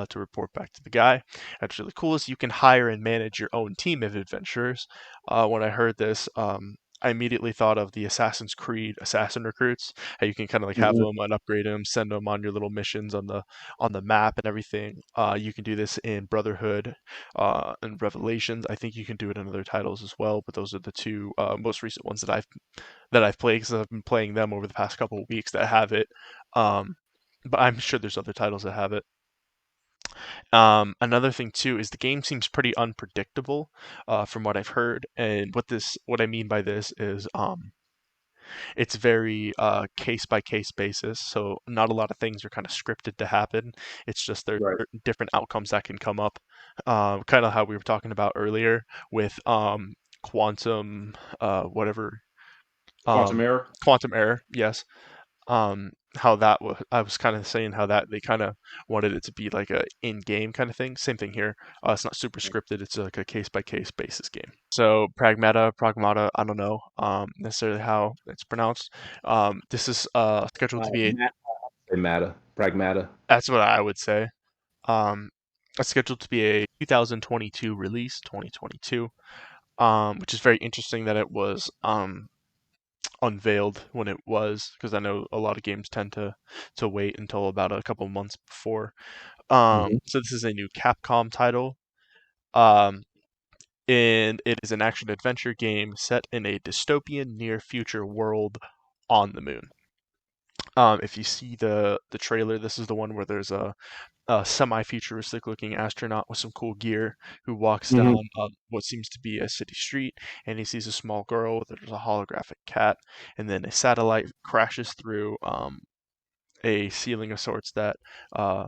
to report back to the guy. That's really cool. Is you can hire and manage your own team of adventurers. When I heard this, I immediately thought of the Assassin's Creed assassin recruits. How you can kind of like have Hmm. them and upgrade them, send them on your little missions on the map and everything. You can do this in Brotherhood and Revelations. I think you can do it in other titles as well, but those are the two most recent ones that I've played because I've been playing them over the past couple of weeks that have it. Um, but I'm sure there's other titles that have it. Another thing too is the game seems pretty unpredictable, from what I've heard. And what I mean by this is, It's very case by case basis, so not a lot of things are kind of scripted to happen. It's just there's Right. certain different outcomes that can come up. Kind of how we were talking about earlier with quantum whatever Quantum um, error. quantum error. Yes. How that was, I was kind of saying how that they kind of wanted it to be like a in-game kind of thing. Same thing here. It's not super scripted. It's like a case-by-case basis game. So Pragmata, I don't know necessarily how it's pronounced. This is scheduled to be a, Pragmata. that's what I would say. Um, it's scheduled to be a 2022 release, 2022. Which is very interesting that it was unveiled when it was, because I know a lot of games tend to wait until about a couple months before. Hmm. So this is a new Capcom title, um, and it is an action adventure game set in a dystopian near future world on the moon. If you see the trailer, this is the one where there's a semi-futuristic looking astronaut with some cool gear who walks Hmm. down what seems to be a city street, and he sees a small girl. There's a holographic cat, and then a satellite crashes through a ceiling of sorts that uh,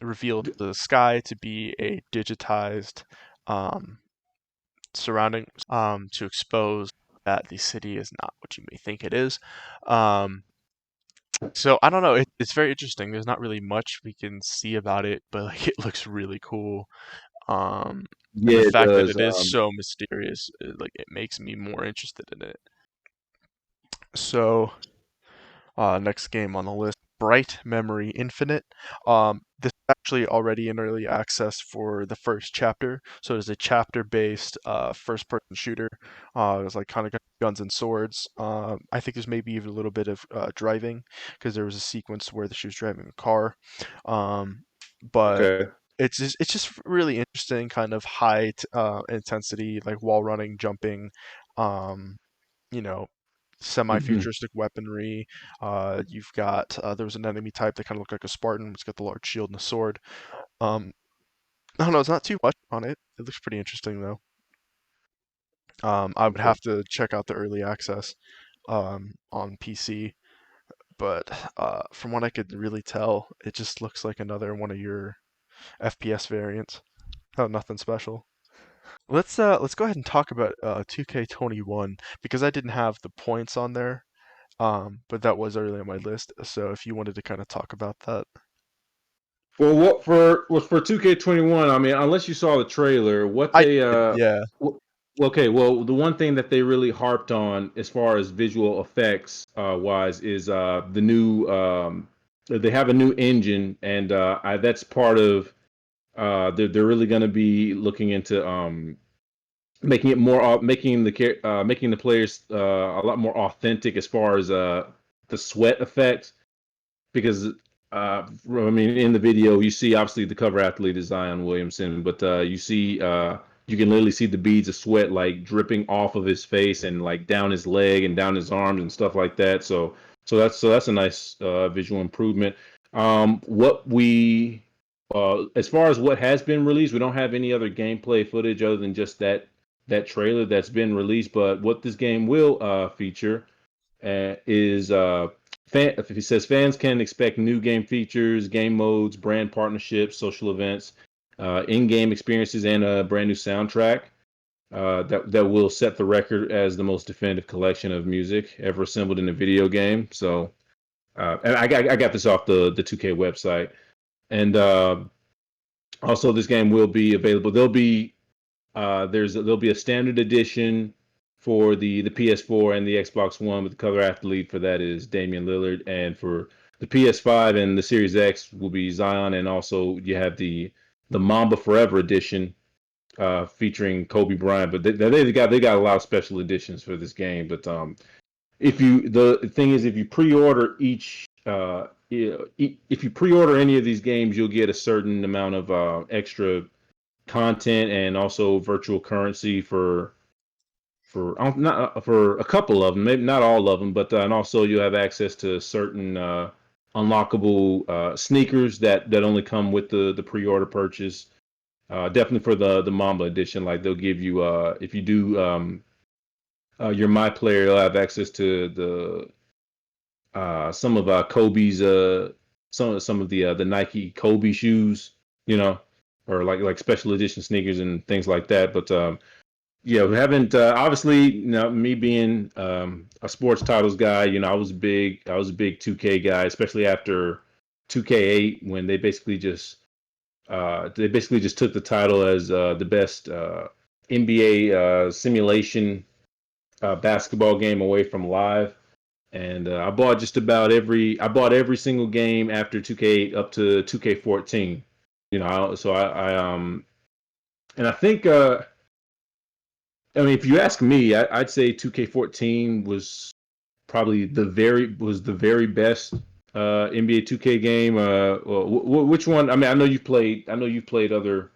reveals the sky to be a digitized um, surrounding to expose that the city is not what you may think it is. Um, so I don't know. It's very interesting. There's not really much we can see about it, but like it looks really cool. Um, and the Yeah, it fact that does. it is so mysterious, like it makes me more interested in it. So next game on the list, Bright Memory Infinite. This is actually already in early access for the first chapter. So it is a chapter-based first-person shooter. It's like kind of guns and swords. I think there's maybe even a little bit of driving because there was a sequence where she was driving a car. But Okay. it's just really interesting, kind of high intensity, like wall running, jumping. Um, you know, Hmm. semi-futuristic weaponry. You've got there was an enemy type that kind of looked like a Spartan. It's got the large shield and a sword. Um, I don't know. It's not too much on it. It looks pretty interesting though. I would Okay. have to check out the early access on PC, but from what I could really tell, it just looks like another one of your FPS variants. Oh, nothing special. Let's go ahead and talk about 2K21 because I didn't have the points on there. But that was early on my list. So if you wanted to kind of talk about that, Well, what for was for 2K21? I mean, unless you saw the trailer, what I they did, yeah. w- okay, well, the one thing that they really harped on as far as visual effects wise is the new they have a new engine, and that's part of they're really going to be looking into making it more making the players a lot more authentic as far as the sweat effect, because I mean, in the video you see obviously the cover athlete is Zion Williamson, but you can literally see the beads of sweat like dripping off of his face and like down his leg and down his arms and stuff like that. So that's a nice visual improvement. What we As far as what has been released, we don't have any other gameplay footage other than just that trailer that's been released. But what this game will feature is if he says fans can expect new game features, game modes, brand partnerships, social events, in-game experiences, and a brand new soundtrack that will set the record as the most definitive collection of music ever assembled in a video game. So, and I got this off the 2K website, and also this game will be available. There'll be a standard edition for the PS4 and the Xbox One, with the color athlete for that is Damian Lillard, and for the PS5 and the Series X will be Zion, and also you have the Mamba Forever edition featuring Kobe Bryant. But they got a lot of special editions for this game. But if you the thing is, if you pre-order each if you pre-order any of these games, you'll get a certain amount of extra content and also virtual currency for not for a couple of them, maybe not all of them, but and also you have access to certain unlockable sneakers that only come with the pre-order purchase. Definitely for the Mamba edition, like they'll give you if you do you're my player, you'll have access to the some of Kobe's some of the Nike Kobe shoes, you know, or like special edition sneakers and things like that. But yeah, we haven't obviously, me being a sports titles guy, I was a big 2K guy, especially after 2K8 when they basically just took the title as the best NBA simulation basketball game away from live. And I bought every single game after 2K8 up to 2K14. So and I think I mean, if you ask me, I'd say 2K14 was the very best NBA 2K game. Which one? I mean, I know you've played other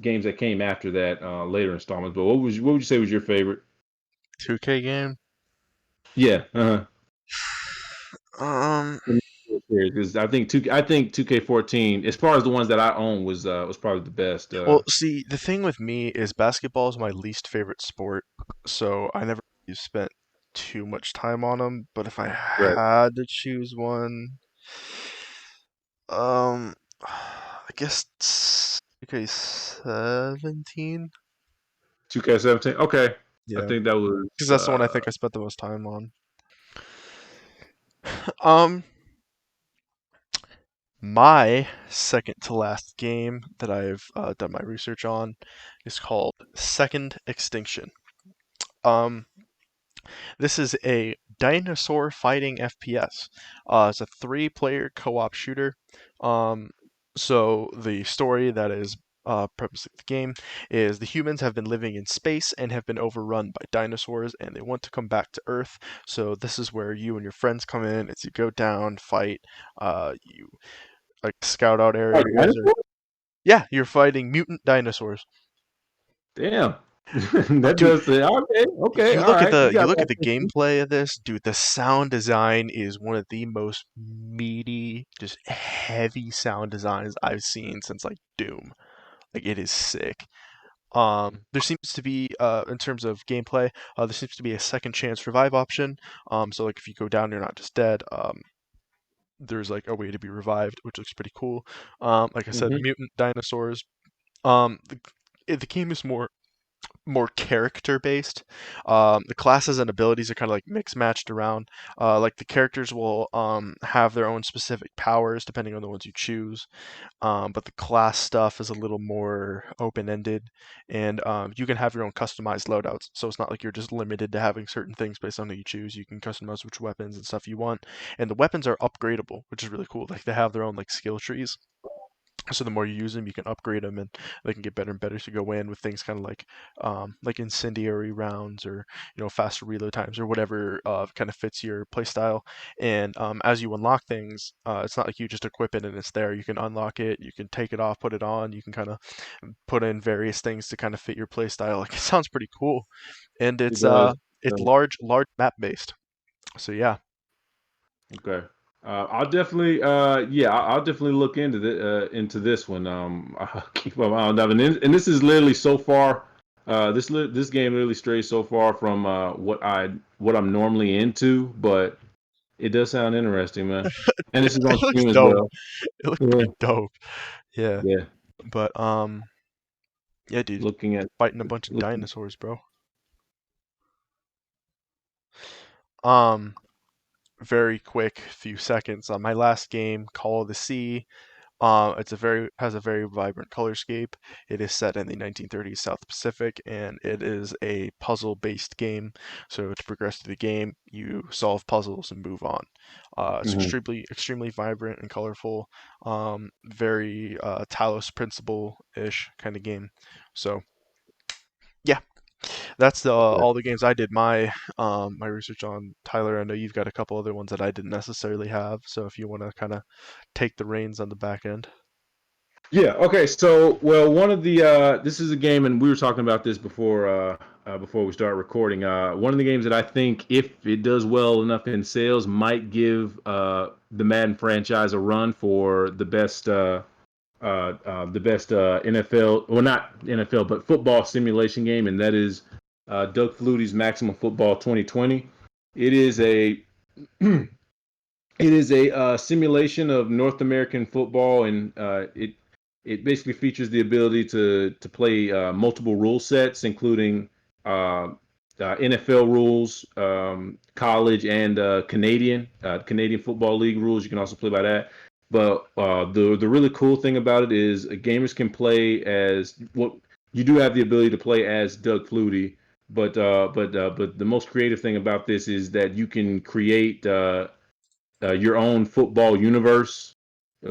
games that came after that, later installments. But what would you say was your favorite? 2K game. Yeah, Um, because I think 2K14, as far as the ones that I own, was probably the best. well, see, the thing with me is basketball is my least favorite sport, so I never really spent too much time on them. But if I Right. had to choose one, I guess 2K17. 2K17. Okay, I Yeah, think that was because that's the one I think I spent the most time on. Um, my second to last game that I've done my research on is called Second Extinction. Um, this is a dinosaur fighting FPS. It's a three-player co-op shooter. Um, so the story that is premise of the game is the humans have been living in space and have been overrun by dinosaurs, and they want to come back to Earth. So this is where you and your friends come in as you go down, fight. You like scout out area. Oh, You guys are dinosaur? yeah, you're fighting mutant dinosaurs. Damn. That Dude, does say okay, okay, you all look at right. the You you got look at that. the gameplay of this, dude. The sound design is one of the most meaty, just heavy sound designs I've seen since like Doom. Like it is sick. There seems to be, in terms of gameplay, there seems to be a second chance revive option. So like if you go down, you're not just dead. There's like a way to be revived, which looks pretty cool. Like I said, the Hmm. mutant dinosaurs. The game is more character based. The classes and abilities are kind of like mixed matched around. Like the characters will have their own specific powers depending on the ones you choose. But the class stuff is a little more open ended, and you can have your own customized loadouts. So it's not like you're just limited to having certain things based on who you choose. You can customize which weapons and stuff you want, and the weapons are upgradable, which is really cool. Like they have their own like skill trees. So the more you use them, you can upgrade them, and they can get better and better to go in with things kind of like incendiary rounds or faster reload times or whatever kind of fits your playstyle. And as you unlock things, it's not like you just equip it and it's there. You can unlock it, you can take it off, put it on. You can kind of put in various things to kind of fit your playstyle. Like it sounds pretty cool, and It it's does. it's large map based. So yeah. Okay. I'll definitely, I'll definitely look into this one. I'll keep my eye on that. And this is literally so far, this game literally strays so far from what I'm normally into, but it does sound interesting, man. And this is on It looks Steam as dope. well. It looks Yeah, pretty dope. Yeah, yeah. but yeah, dude, Looking at, fighting a bunch of looking. dinosaurs, bro. Um, very quick few seconds on my last game, Call of the Sea. It's a very has a very vibrant color scape. It is set in the 1930s South Pacific, and it is a puzzle-based game. So to progress through the game, you solve puzzles and move on. It's Mhm. extremely vibrant and colorful. Very Talos Principle-ish kind of game. So yeah, that's Okay. all the games I did my research on. Tyler, I know you've got a couple other ones that I didn't necessarily have, so if you want to kind of take the reins on the back end. Yeah. Okay. So, well, one of the this is a game, and we were talking about this before we start recording. One of the games that I think, if it does well enough in sales, might give the Madden franchise a run for the best NFL, well, not NFL, but football simulation game, and that is Doug Flutie's Maximum Football 2020. It is a it is a simulation of North American football, and it basically features the ability to play multiple rule sets, including NFL rules, college and Canadian Football League rules. You can also play by that. But the really cool thing about it is gamers can play as what you do have the ability to play as Doug Flutie. But the most creative thing about this is that you can create your own football universe.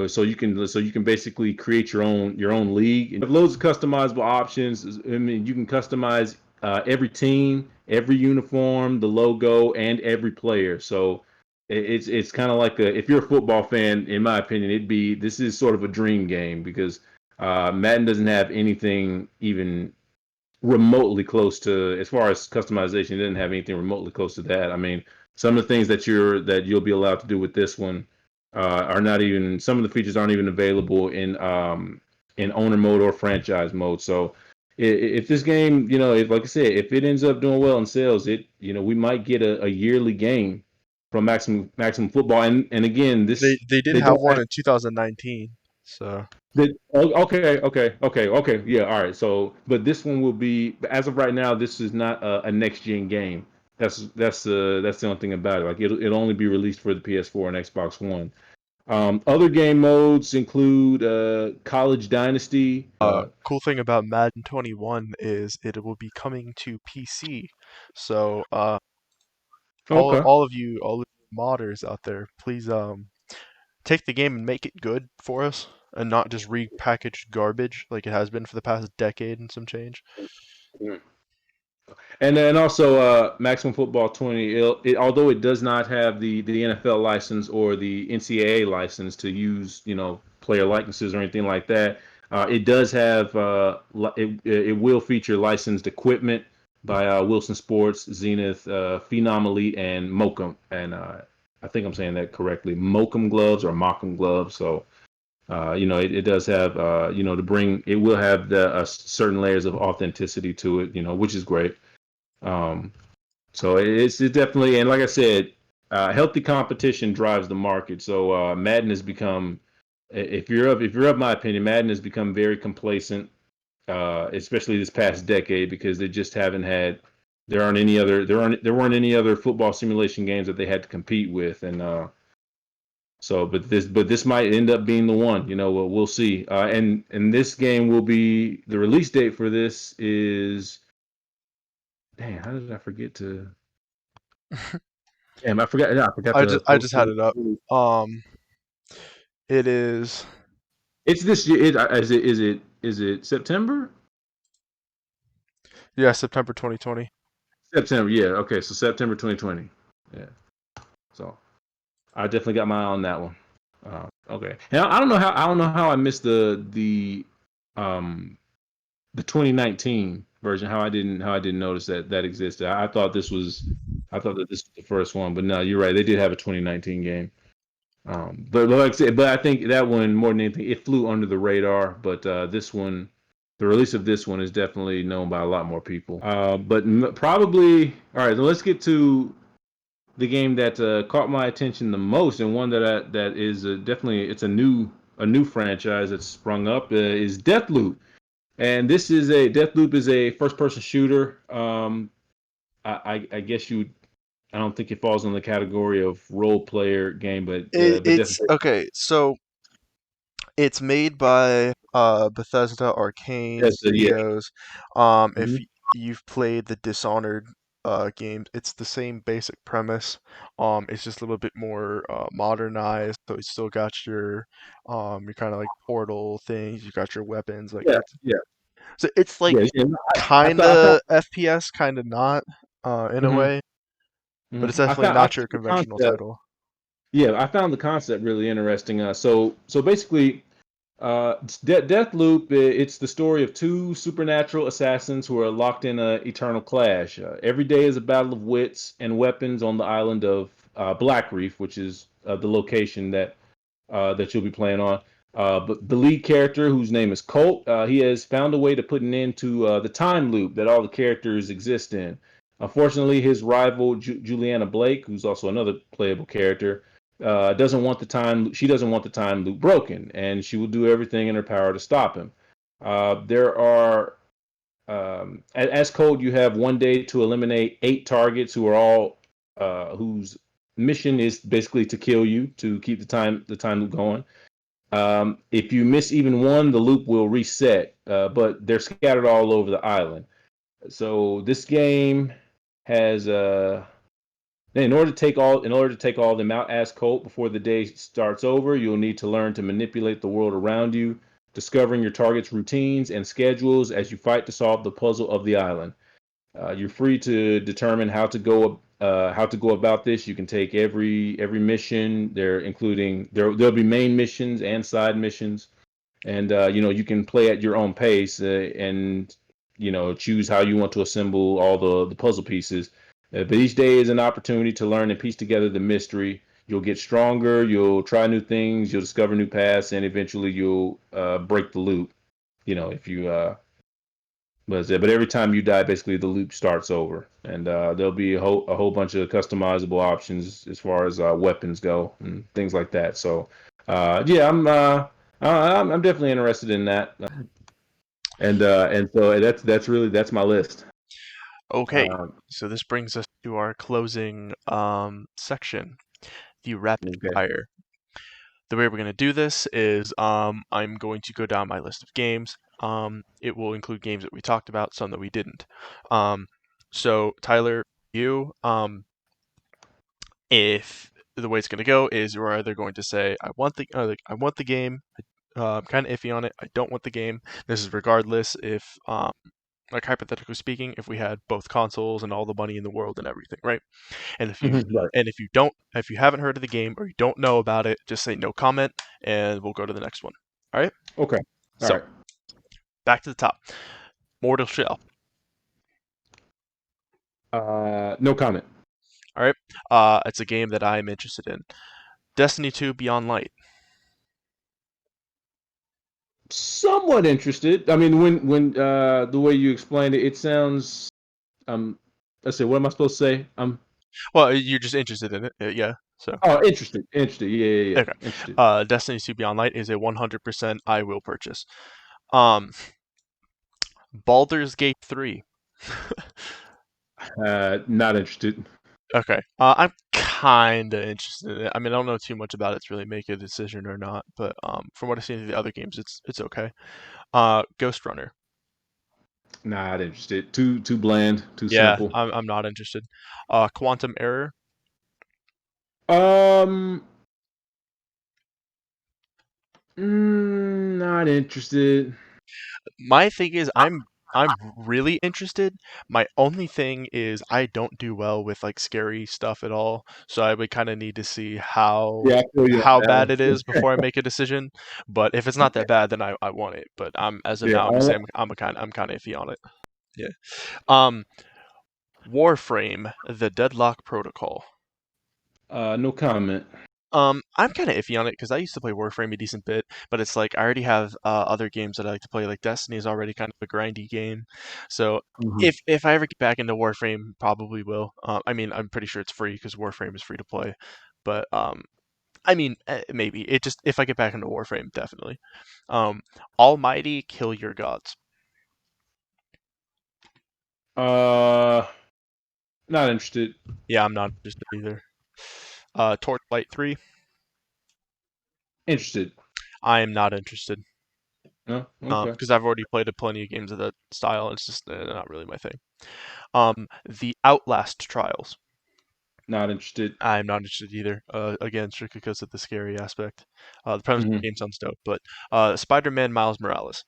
So you can basically create your own league. And have loads of customizable options. I mean, you can customize every team, every uniform, the logo, and every player. So it's kind of like if you're a football fan, in my opinion, this is sort of a dream game because Madden doesn't have anything even remotely close to, as far as customization, it didn't have anything remotely close to that. I mean, some of the things that you'll be allowed to do with this one are not even, some of the features aren't even available in owner mode or franchise mode. So if this game, if, like I said, if it ends up doing well in sales, we might get a yearly game from Maximum Football. And again, They did they have don't one have in 2019, so Okay. Yeah. All right. So, but this one will be, as of right now, this is not a next gen game. That's the only thing about it. Like it'll only be released for the PS4 and Xbox One. Other game modes include College Dynasty. cool thing about Madden 21 is it will be coming to PC. So Okay. all of you modders out there, please take the game and make it good for us and not just repackaged garbage like it has been for the past decade and some change. And then also Maximum Football 20. Although it does not have the NFL license or the NCAA license to use player likenesses or anything like that, it does have it will feature licensed equipment by Wilson Sports, Zenith, Phenom Elite, and Mokum. And I think I'm saying that correctly. Mokum gloves or Mokum gloves. So it does have to bring, it will have the certain layers of authenticity to it, which is great. Um, so it's definitely, and like I said, healthy competition drives the market. So Madden has become, if you're of my opinion, Madden has become very complacent, especially this past decade because they just haven't had. There weren't any other football simulation games that they had to compete with, and but this might end up being the one. We'll see. And this game will be, the release date for this is. Dang, how did I forget to? Damn, I forgot. Yeah, I forgot to I post just had it. it up. It is It's this year. Is it September? yeah, September 2020. September. Yeah. Okay. So September 2020. Yeah. So I definitely got my eye on that one. Okay. And I don't know how I missed um the 2019 version. How I didn't notice that existed. I thought that this was the first one, but no, you're right. They did have a 2019 game. But like I said, but I think that one more than anything, it flew under the radar. But this one, the release of this one is definitely known by a lot more people. But probably, all right. So let's get to the game that caught my attention the most, and one that is definitely, it's a new franchise that's sprung up, is Deathloop. And Deathloop is a first person shooter. I guess I don't think it falls in the category of role player game, but It's definitely. okay. So it's made by Bethesda Arcane Yeah. Studios. If Mhm. you've played the Dishonored games, it's the same basic premise. It's just a little bit more modernized. So it's still got your kind of like portal things. You got your weapons. Like Yeah, it's yeah, so it's like yeah, yeah. No, kind I found, of FPS, kind of not in a mhm, way, but it's I definitely found, I not found your the conventional concept. title. Yeah, I found the concept really interesting. So basically, Deathloop. It's the story of two supernatural assassins who are locked in a eternal clash. Every day is a battle of wits and weapons on the island of Black Reef, which is the location that you'll be playing on. But the lead character, whose name is Colt, he has found a way to put an end to the time loop that all the characters exist in. Unfortunately, his rival Juliana Blake, who's also another playable character, doesn't want the time. She doesn't want the time loop broken, and she will do everything in her power to stop him. There are as Colt, you have 1 day to eliminate 8 targets who are all whose mission is basically to kill you to keep the time loop going. If you miss even one, the loop will reset, but they're scattered all over the island. So this game has in order to take all of them out as Colt before the day starts over, you'll need to learn to manipulate the world around you, discovering your target's routines and schedules as you fight to solve the puzzle of the island. You're free to determine how to go about this. You can take every mission. There'll be main missions and side missions, and you can play at your own pace and choose how you want to assemble all the puzzle pieces. But each day is an opportunity to learn and piece together the mystery. You'll get stronger. You'll try new things. You'll discover new paths, and eventually you'll break the loop. If you but every time you die, basically the loop starts over, and there'll be a whole bunch of customizable options as far as weapons go and things like that. So, yeah, I'm definitely interested in that, and so that's my list. Okay, Um, so this brings us to our closing section, the rapid okay. fire. The way we're going to do this is I'm going to go down my list of games. It will include games that we talked about, some that we didn't. Um, so Tyler, you, if the way it's going to go is you're either going to say I want the game. I'm kind of iffy on it. I don't want the game. This is regardless if like hypothetically speaking, if we had both consoles and all the money in the world and everything, right? And Right. if you haven't heard of the game or you don't know about it, just say no comment, and we'll go to the next one. All right. Okay. All So right. back to the top. Mortal Shell. No comment. All right. It's a game that I'm interested in. Destiny 2 Beyond Light. Somewhat interested. I mean, when the way you explained it, it sounds let's see, what am I supposed to say? Well, you're just interested in it, yeah. So Oh, interested. Interested. Yeah, yeah, yeah. okay. Interested. Destiny 2 Beyond Light is a 100% I will purchase. Um, Baldur's Gate 3. Not interested. Okay. I'm kinda interested in it. I mean, I don't know too much about it to really make a decision or not, but from what I've seen of the other games, it's okay. Ghostrunner. Not interested. Too bland. Too Yeah, simple. I'm not interested. Quantum Error. Um, not interested. My thing is, I'm really interested. My only thing is I don't do well with like scary stuff at all, so I would kind of need to see Yeah, I feel you on how that bad one. it is before I make a decision. But if it's not that bad, then I want it. But as of Yeah. now, I'm just saying I'm kind of iffy on it. Yeah. Um, Warframe, the Deadlock Protocol. No comment. I'm kind of iffy on it because I used to play Warframe a decent bit, but it's like I already have other games that I like to play. Like Destiny is already kind of a grindy game, so Mhm. if I ever get back into Warframe, probably will. I mean, I'm pretty sure it's free because Warframe is free to play, but I mean, maybe it just if I get back into Warframe, definitely. Um, Almighty, Kill Your Gods. Uh, Not interested. Yeah, I'm not interested either. Torchlight 3. Interested. I am not interested. No. Okay. Because I've already played plenty of games of that style. It's just not really my thing. The Outlast Trials. Not interested. I'm not interested either. Again, strictly because of the scary aspect. The premise of Hmm. the game sounds dope, but Spider-Man Miles Morales.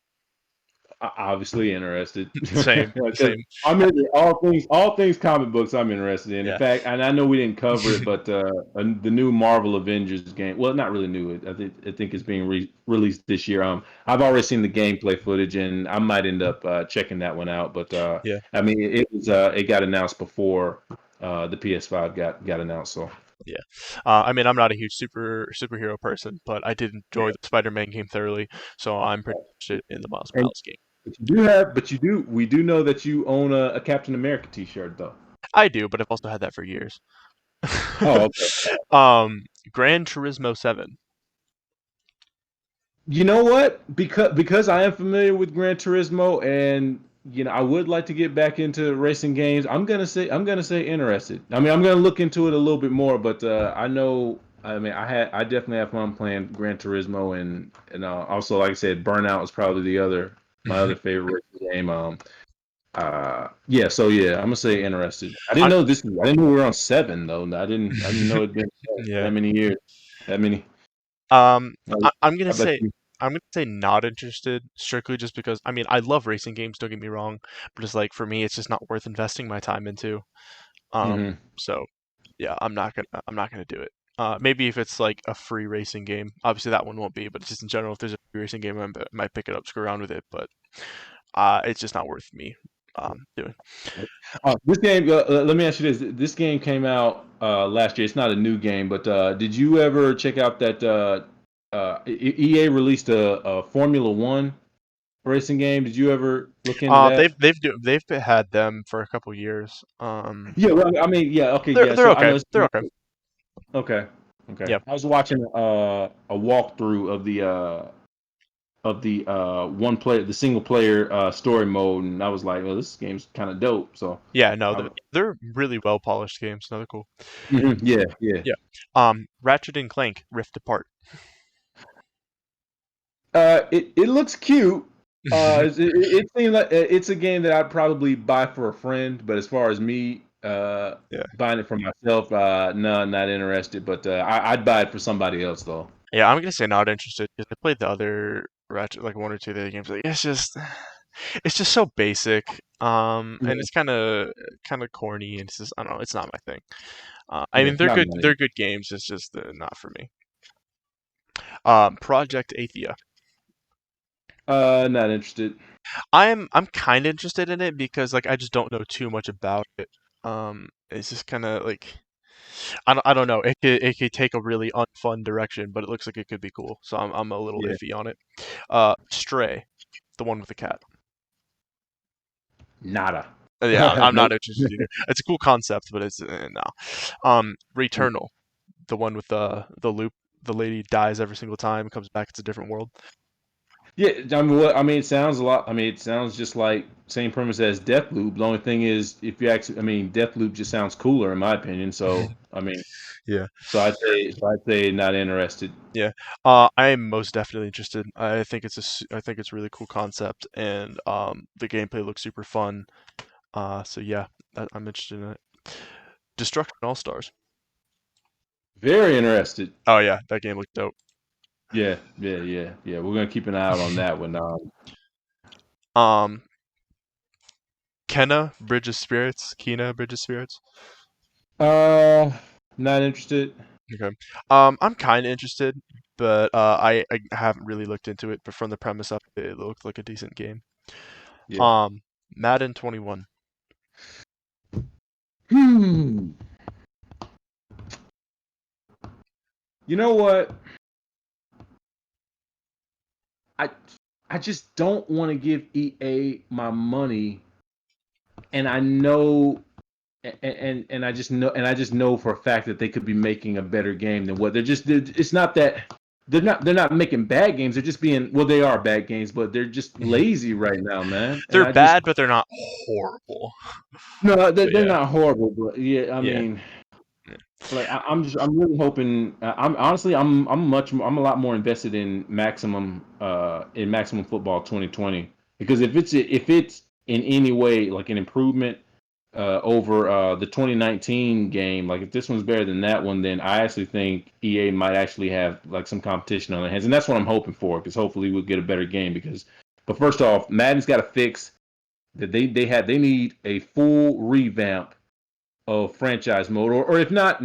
Obviously interested. Same, Because same. I'm in all things comic books. I'm interested in. In Yeah, fact, and I know we didn't cover it, but the new Marvel Avengers game. Well, not really new. I think it's being released this year. I've already seen the gameplay footage, and I might end up checking that one out. But yeah. I mean, it got announced before the PS5 got announced. So. Yeah. I mean, I'm not a huge superhero person, but I did enjoy the Spider-Man game thoroughly, so I'm pretty interested in the Miles And Morales game. we do know that you own a Captain America T-shirt though. I do, but I've also had that for years. Oh, okay. um, Gran Turismo 7. You know what? Because I am familiar with Gran Turismo, and I would like to get back into racing games. I'm gonna say interested. I mean, I'm gonna look into it a little bit more, but I know. I mean, I definitely have fun playing Gran Turismo, and also, like I said, Burnout is probably my other favorite racing game. Yeah. So yeah, I'm gonna say interested. I, I didn't know we were on 7 though. I didn't know it'd been yeah. that many years. That many. Um, How I'm gonna about say you? not interested strictly just because I mean I love racing games. Don't get me wrong, but it's like for me it's just not worth investing my time into. Hmm. So yeah, I'm not gonna do it. Maybe if it's like a free racing game, obviously that one won't be. But just in general, if there's a free racing game, might pick it up, screw around with it. But it's just not worth me doing. This game, let me ask you this. This game came out last year. It's not a new game, but did you ever check out that EA released a Formula One racing game? Did you ever look into that? They've had them for a couple years. Yeah, well, I mean, yeah, okay, yeah. They're So I okay. know They're okay. okay, okay. Yeah. I was watching a walkthrough of the one player, the single player story mode, and I was like, oh, this game's kind of dope. So, Yeah, no, I was, they're really well polished games. No, they're cool. mhm, yeah, yeah. Yeah. Ratchet and Clank Rift Apart. It looks cute. It seems like it's a game that I'd probably buy for a friend, but as far as me Yeah. buying it for myself, no, not interested. But I'd buy it for somebody else though. Yeah, I'm gonna say not interested because I played the other Ratchet, like one or two of the other games. Like it's just so basic. And Yeah, it's kind of corny, and it's just I don't know. It's not my thing. I yeah, mean, not mine. they're good games. It's just not for me. Project Athia. Not interested. I'm kind of interested in it because like I just don't know too much about it. It's just kind of like I don't know. It could take a really unfun direction, but it looks like it could be cool. So I'm a little Yeah, iffy on it. Stray, the one with the cat. nada. Yeah, I'm Nope. not interested either. It's a cool concept, but it's no. Returnal, the one with the loop. The lady dies every single time, comes back. It's a different world. Yeah, I mean, I mean, it sounds a lot. I mean, it sounds just like same premise as Deathloop. The only thing is, if you actually, I mean, Deathloop just sounds cooler in my opinion. So, I mean, Yeah, I'd say not interested. yeah. I am most definitely interested. I think I think it's a really cool concept, and the gameplay looks super fun. So yeah, I'm interested in it. Destruction All Stars. Very interested. Oh yeah, that game looked dope. Yeah, yeah, yeah, yeah. We're gonna keep an eye out on that one. Um, Bridge of Spirits. Kena, Bridge of Spirits. Uh, not interested. Okay. I'm kind of interested, but I haven't really looked into it. But from the premise of it, it looked like a decent game. Yeah. Um, Madden 21. Hmm. You know what? I I just don't want to give EA my money, and I know, and I just know for a fact that they could be making a better game than what it's not that they're not making bad games. They're just being well, they are bad games, but they're just lazy right now, man. And They're I just bad, but they're not horrible. no, But they're yeah, not horrible, but yeah, I yeah. mean. Like I'm really hoping. I'm honestly, I'm a lot more invested in Maximum Football 2020 because if it's in any way like an improvement over the 2019 game, like if this one's better than that one, then I actually think EA might actually have like some competition on their hands, and that's what I'm hoping for because hopefully we'll get a better game because. But first off, Madden's got to fix that they need a full revamp of franchise mode, or if not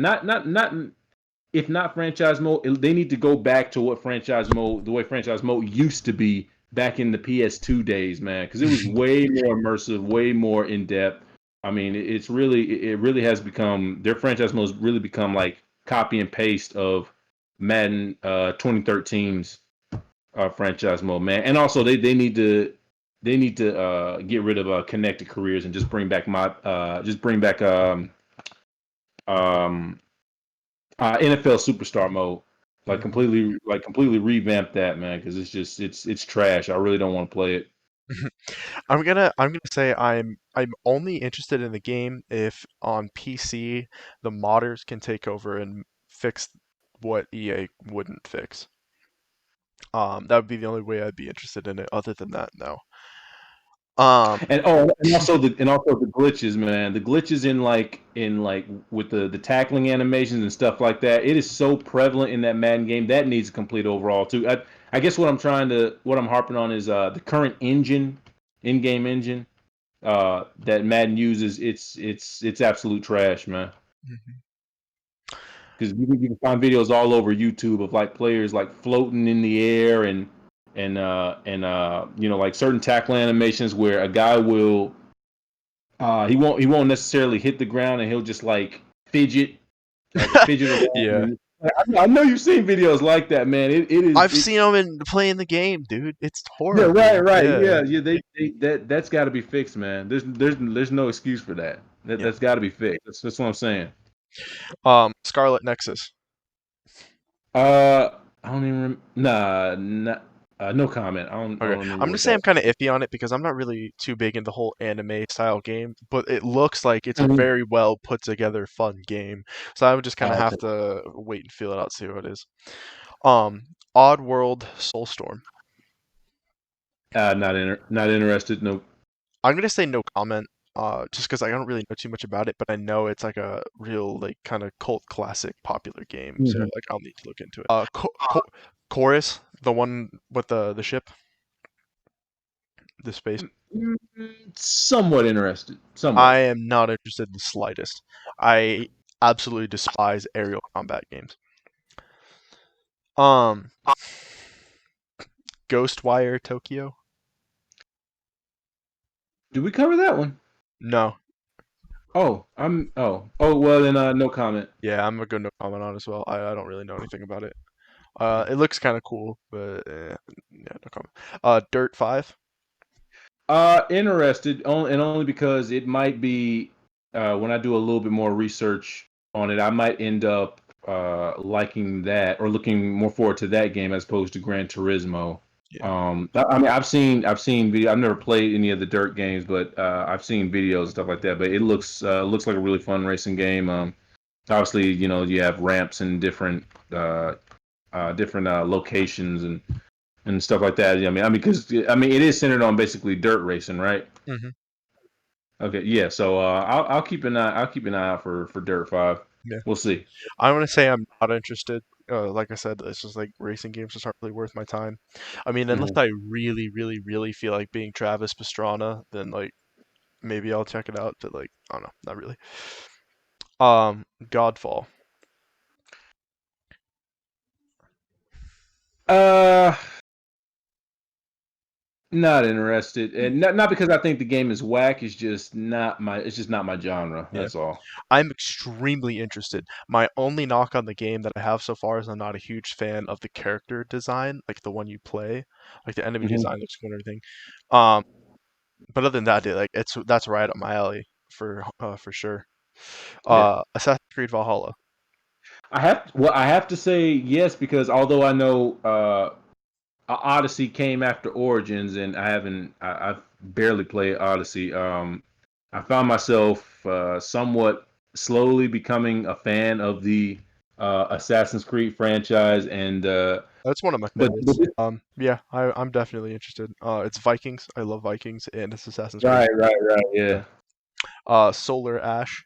if not franchise mode, they need to go back to what franchise mode, the way franchise mode used to be back in the PS2 days, man, because it was way more immersive, way more in depth. I mean, it really has become their franchise modes really become like copy and paste of Madden 2013's franchise mode, man. And also they need to get rid of connected careers and just bring back um NFL Superstar mode. Completely revamp that, man, because it's trash. I really don't want to play it. I'm gonna say I'm only interested in the game if on PC the modders can take over and fix what EA wouldn't fix. That would be the only way I'd be interested in it. Other than that, no. Um, And also the glitches, man. The glitches in with the tackling animations and stuff like that. It is so prevalent in that Madden game that needs a complete overhaul too. I guess what I'm harping on is the current in-game engine that Madden uses. It's absolute trash, man. mhm. Because you can find videos all over YouTube of like players like floating in the air and like certain tackle animations where a guy will he won't necessarily hit the ground and he'll just like fidget around. Yeah, And I know you've seen videos like that, man. It is I've it seen them in playing the game, dude. It's Yeah, right, horrible. right, Yeah, yeah. That's got to be fixed, man. There's no excuse for that. yeah. That's got to be fixed. That's what I'm saying. Scarlet Nexus. I don't even no comment. I Okay, don't remember I'm what just saying that. I'm kind of iffy on it because I'm not really too big in the whole anime style game, but it looks like it's a Mhm. very well put together, fun game. So I would just kind of have Okay. to wait and feel it out, see what it is. Um, Oddworld Soulstorm. Not interested. No. I'm gonna say no comment, just because I don't really know too much about it, but I know it's like a real like kind of cult classic, popular game. So Mhm. like I'll need to look into it. Chorus, the one with the ship, the space. Mm, Somewhat interested. I Somewhat. am not interested in the slightest. I absolutely despise aerial combat games. Um, Ghostwire Tokyo. Did we cover that one? No. Well then no comment. Yeah, I'm gonna go no comment on it as well. I don't really know anything about it. It looks kind of cool, but yeah, no comment. Dirt 5. Interested only because it might be when I do a little bit more research on it, I might end up liking that or looking more forward to that game as opposed to Gran Turismo. Yeah. I mean, I've seen video. I've never played any of the Dirt games, but I've seen videos and stuff like that. But it looks like a really fun racing game. Obviously, you have ramps and different locations and stuff like that. Because it is centered on basically dirt racing, right? hmm Okay, yeah. So I'll keep an eye out for Dirt 5. Yeah. We'll see. I'm gonna say I'm not interested. Like I said, it's just like racing games just aren't really worth my time. I mean, unless Mhm. I really, really, really feel like being Travis Pastrana, then like maybe I'll check it out. But like, I don't know, not really. Godfall. Uh, Not interested, and not because I think the game is whack. It's just not my genre. Yeah. That's all. I'm extremely interested. My only knock on the game that I have so far is I'm not a huge fan of the character design, like the one you play. Like the enemy Mhm. design looks cool and everything. Um, but other than that, dude, like that's right up my alley for sure. Yeah. Assassin's Creed Valhalla. I have to say yes because although I know Odyssey came after Origins, and I've barely played Odyssey. I found myself somewhat slowly becoming a fan of the Assassin's Creed franchise, and That's one of my but favorites. Yeah, I'm definitely interested. It's Vikings. I love Vikings, and it's Assassin's Creed. right, Yeah. yeah. Solar Ash.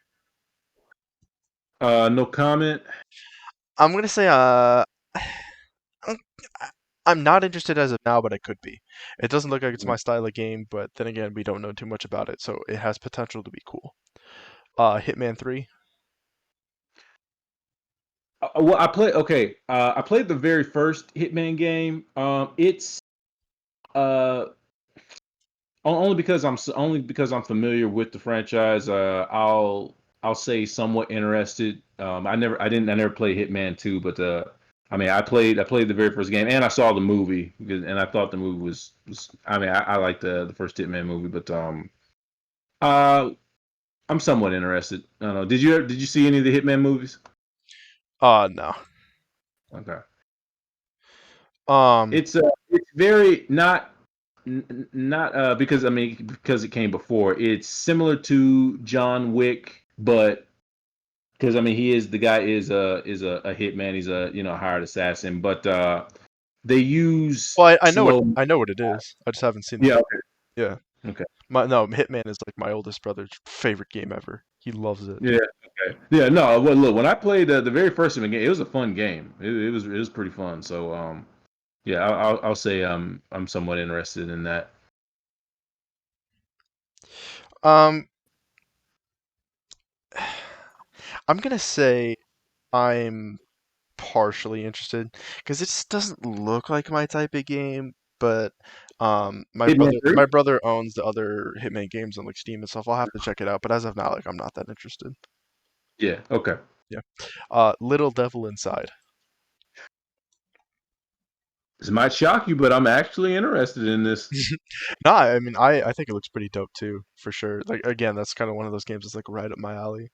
No comment. I'm gonna say I'm I'm not interested as of now, but I could be. It doesn't look like it's my style of game, but then again, we don't know too much about it, so it has potential to be cool. Hitman 3. Well, I played. Okay, I played the very first Hitman game. It's uh only because I'm familiar with the franchise. I'll say somewhat interested. I never played Hitman 2, but I mean, I played the very first game, and I saw the movie, and I thought the movie was I mean, I like the first Hitman movie, but uh, I'm somewhat interested. I don't know. Did you see any of the Hitman movies? No. Okay. Um, It's very not because I mean because it came before. It's similar to John Wick, but because I mean he is the guy is a hitman. He's a hired assassin, but they use well, slow. I know what it is. I just haven't seen the Yeah. movie. Okay. Yeah. Okay. My no, Hitman is like my oldest brother's favorite game ever. He loves it. Yeah. Okay. Yeah. No. Well, look, when I played the very first game, it was a fun game. It was pretty fun. So yeah, I'll say I'm somewhat interested in that. Um, I'm gonna say I'm partially interested because it just doesn't look like my type of game. But Hitman 3? my brother owns the other Hitman games on like Steam and stuff. I'll have to check it out. But as of now, like I'm not that interested. Yeah. Okay. Yeah. Little Devil Inside. This might shock you, but I'm actually interested in this. No, I mean I think it looks pretty dope too, for sure. Like again, that's kind of one of those games that's like right up my alley.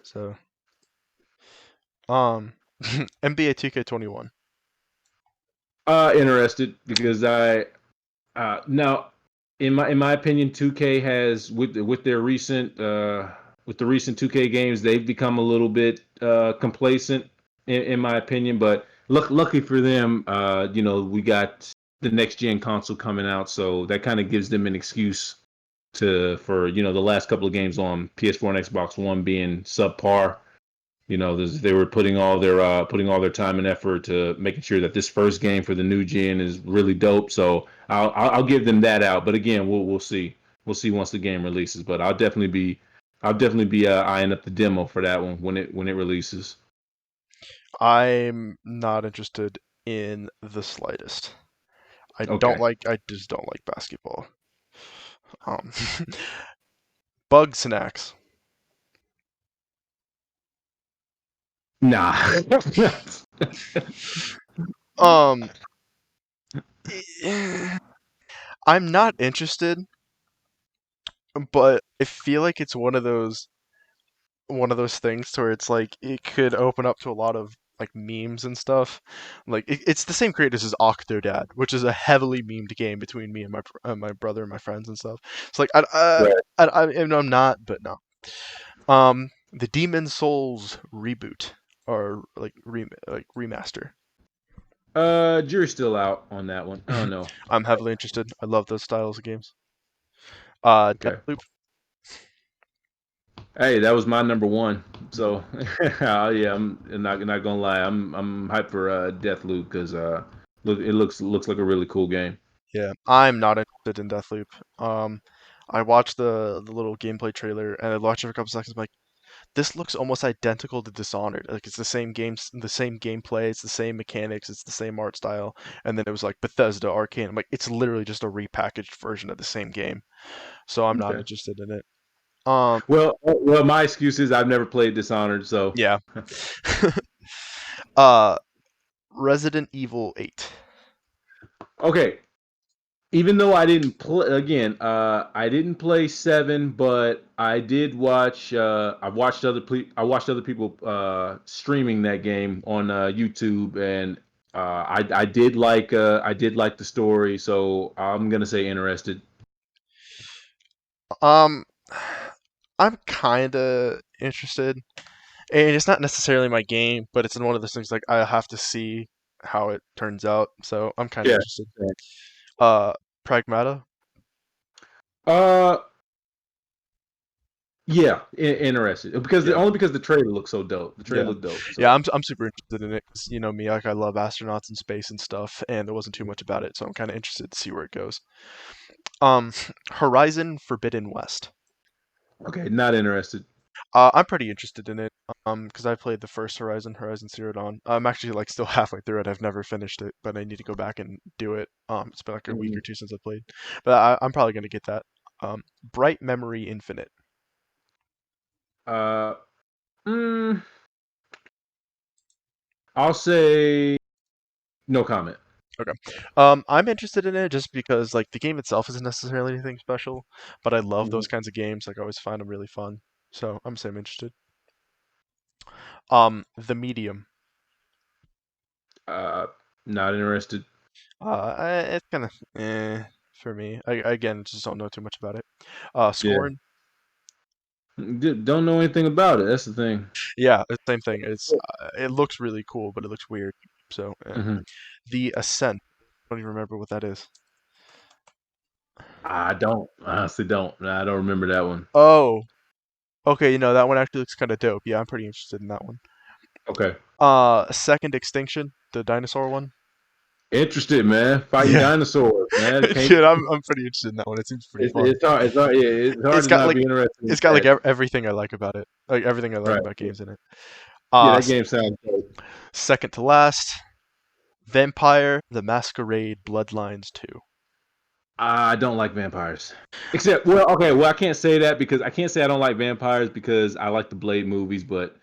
So, um, NBA 2K21. Interested because I now in my opinion, 2K has with their recent with the recent 2K games, they've become a little bit complacent in my opinion. But lucky for them, we got the next gen console coming out, so that kind of gives them an excuse for the last couple of games on PS4 and Xbox One being subpar. They were putting all their time and effort to making sure that this first game for the new gen is really dope. So I'll give them that out. But again, we'll see. We'll see once the game releases. But I'll definitely be eyeing up the demo for that one when it releases. I'm not interested in the slightest. Okay. I just don't like basketball. Um, Bug Snacks. Nah. Um, I'm not interested, but I feel like it's one of those things where it's like it could open up to a lot of like memes and stuff. Like it's the same creators as Octodad, which is a heavily memed game between me and my brother and my friends and stuff. It's like Right. and I'm not, but no. The Demon Souls reboot or like remaster. Jury's still out on that one. I don't know. I'm heavily interested. I love those styles of games. Okay. Deathloop. Hey, that was my number one. So yeah, I'm not gonna lie. I'm hyped for Deathloop because it looks like a really cool game. Yeah, I'm not interested in Deathloop. Um, I watched the little gameplay trailer and I watched it for a couple seconds. I'm like, this looks almost identical to Dishonored. Like it's the same games, the same gameplay, it's the same mechanics, it's the same art style. And then it was like Bethesda Arcane. I'm like, it's literally just a repackaged version of the same game. So I'm not Okay. interested in it. Um, Well, my excuse is I've never played Dishonored, so yeah. uh, Resident Evil 8. okay. Even though I didn't play again, I didn't play seven, but I did watch. I watched other people streaming that game on YouTube, and I did like the story, so I'm gonna say interested. Um, I'm kinda interested. And it's not necessarily my game, but it's in one of those things like I have to see how it turns out. So I'm kind of Yeah. interested. Uh, Pragmata. Uh, yeah, interested Yeah, because the trailer looks so dope. The trailer yeah, looked dope. yeah. So I'm super interested in it 'cause, you know me, like I love astronauts and space and stuff, and there wasn't too much about it, so I'm kind of interested to see where it goes. Um, Horizon Forbidden West. okay, not interested. I'm pretty interested in it. Because I played the first Horizon, Horizon Zero Dawn. I'm actually like still halfway through it. I've never finished it, but I need to go back and do it. It's been like a week Mhm. or two since I played, but I'm probably gonna get that. Bright Memory Infinite. Uh, mm, I'll say no comment. Okay. I'm interested in it just because like the game itself isn't necessarily anything special, but I love those Mhm. kinds of games. Like I always find them really fun. So I'm saying I'm interested. The Medium. Uh, Not interested. It's kind of for me. I again just don't know too much about it. Yeah, Scorn. don't know anything about it. That's the thing. Yeah, it's the same thing. It looks really cool, but it looks weird. So Hmm. The Ascent. I don't even remember what that is. I don't honestly don't. I don't remember that one. Oh, okay. You know that one actually looks kind of dope. Yeah, I'm pretty interested in that one. Okay, Second Extinction, the dinosaur one. interested, man. Fighting Yeah, dinosaurs, man. Can't. dude, I'm pretty interested in that one. It seems pretty fun. It's hard. It's hard. Yeah, it's hard It's to got not like be interested in it's got like that. everything I like about it. Like everything I like Right. about Yeah, games in it. yeah, that S game sounds dope. Second to last, Vampire: The Masquerade Bloodlines 2. I don't like vampires. Except, well, okay, well, I can't say that because I can't say I don't like vampires because I like the Blade movies, but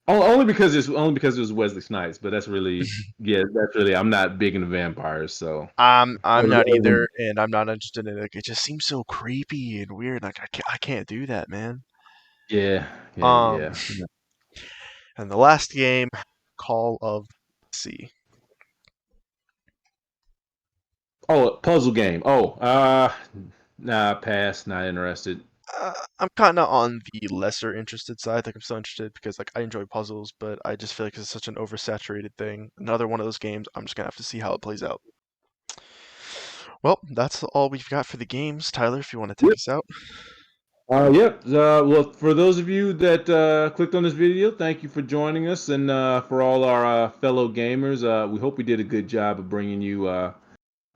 only because it was Wesley Snipes. But that's really, yeah, that's really. I'm not big into vampires, so. I'm Other- not other either, and I'm not interested in it. Like, it just seems so creepy and weird. Like I can't do that, man. Yeah, yeah, Um, yeah. and the last game, Call of Sea. Oh, a puzzle game. Oh, nah, pass. Not interested. I'm kind of on the lesser interested side. Like I'm still interested because like I enjoy puzzles, but I just feel like it's such an oversaturated thing. Another one of those games. I'm just gonna have to see how it plays out. Well, that's all we've got for the games. Tyler, if you want to take us out. Yep. Well, for those of you that clicked on this video, thank you for joining us, and for all our fellow gamers, we hope we did a good job of bringing you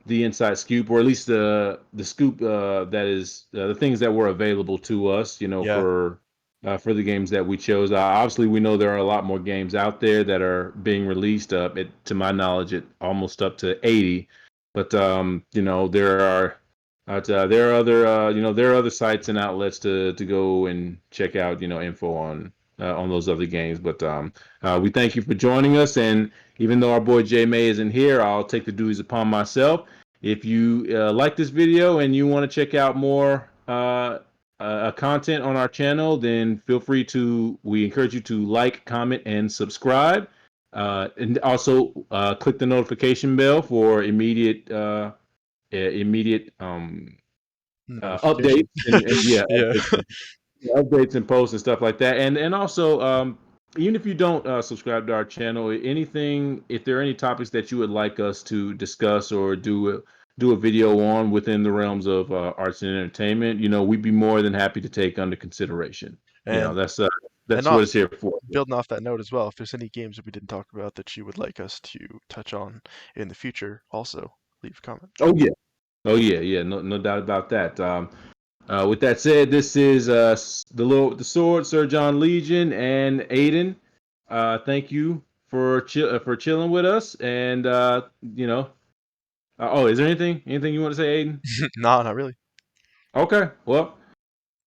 the inside scoop, or at least the scoop that is the things that were available to us. Yeah, For the games that we chose. Obviously, we know there are a lot more games out there that are being released. To my knowledge, it almost up to 80. But there are other there are other sites and outlets to go and check out info on those other games. But we thank you for joining us, and even though our boy J May isn't here, I'll take the duties upon myself. If you like this video and you want to check out more content on our channel, then feel free to. We encourage you to like, comment, and subscribe, and also click the notification bell for immediate notification. updates and yeah, Yeah. updates and posts and stuff like that. And also, even if you don't subscribe to our channel, anything, if there are any topics that you would like us to discuss or do a video on within the realms of arts and entertainment, we'd be more than happy to take under consideration. And and That's what off it's here for. building off that note as well, if there's any games that we didn't talk about that you would like us to touch on in the future, also leave a comment. Oh yeah, oh yeah, yeah. No doubt about that. With that said, this is the sword, Sir John Legion, and Aidan. Thank you for chilling with us. And oh, is there anything you want to say, Aidan? Nah, not really. Okay, well,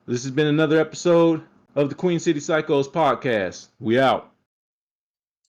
this has been another episode of the Queen City Psychos podcast. We out.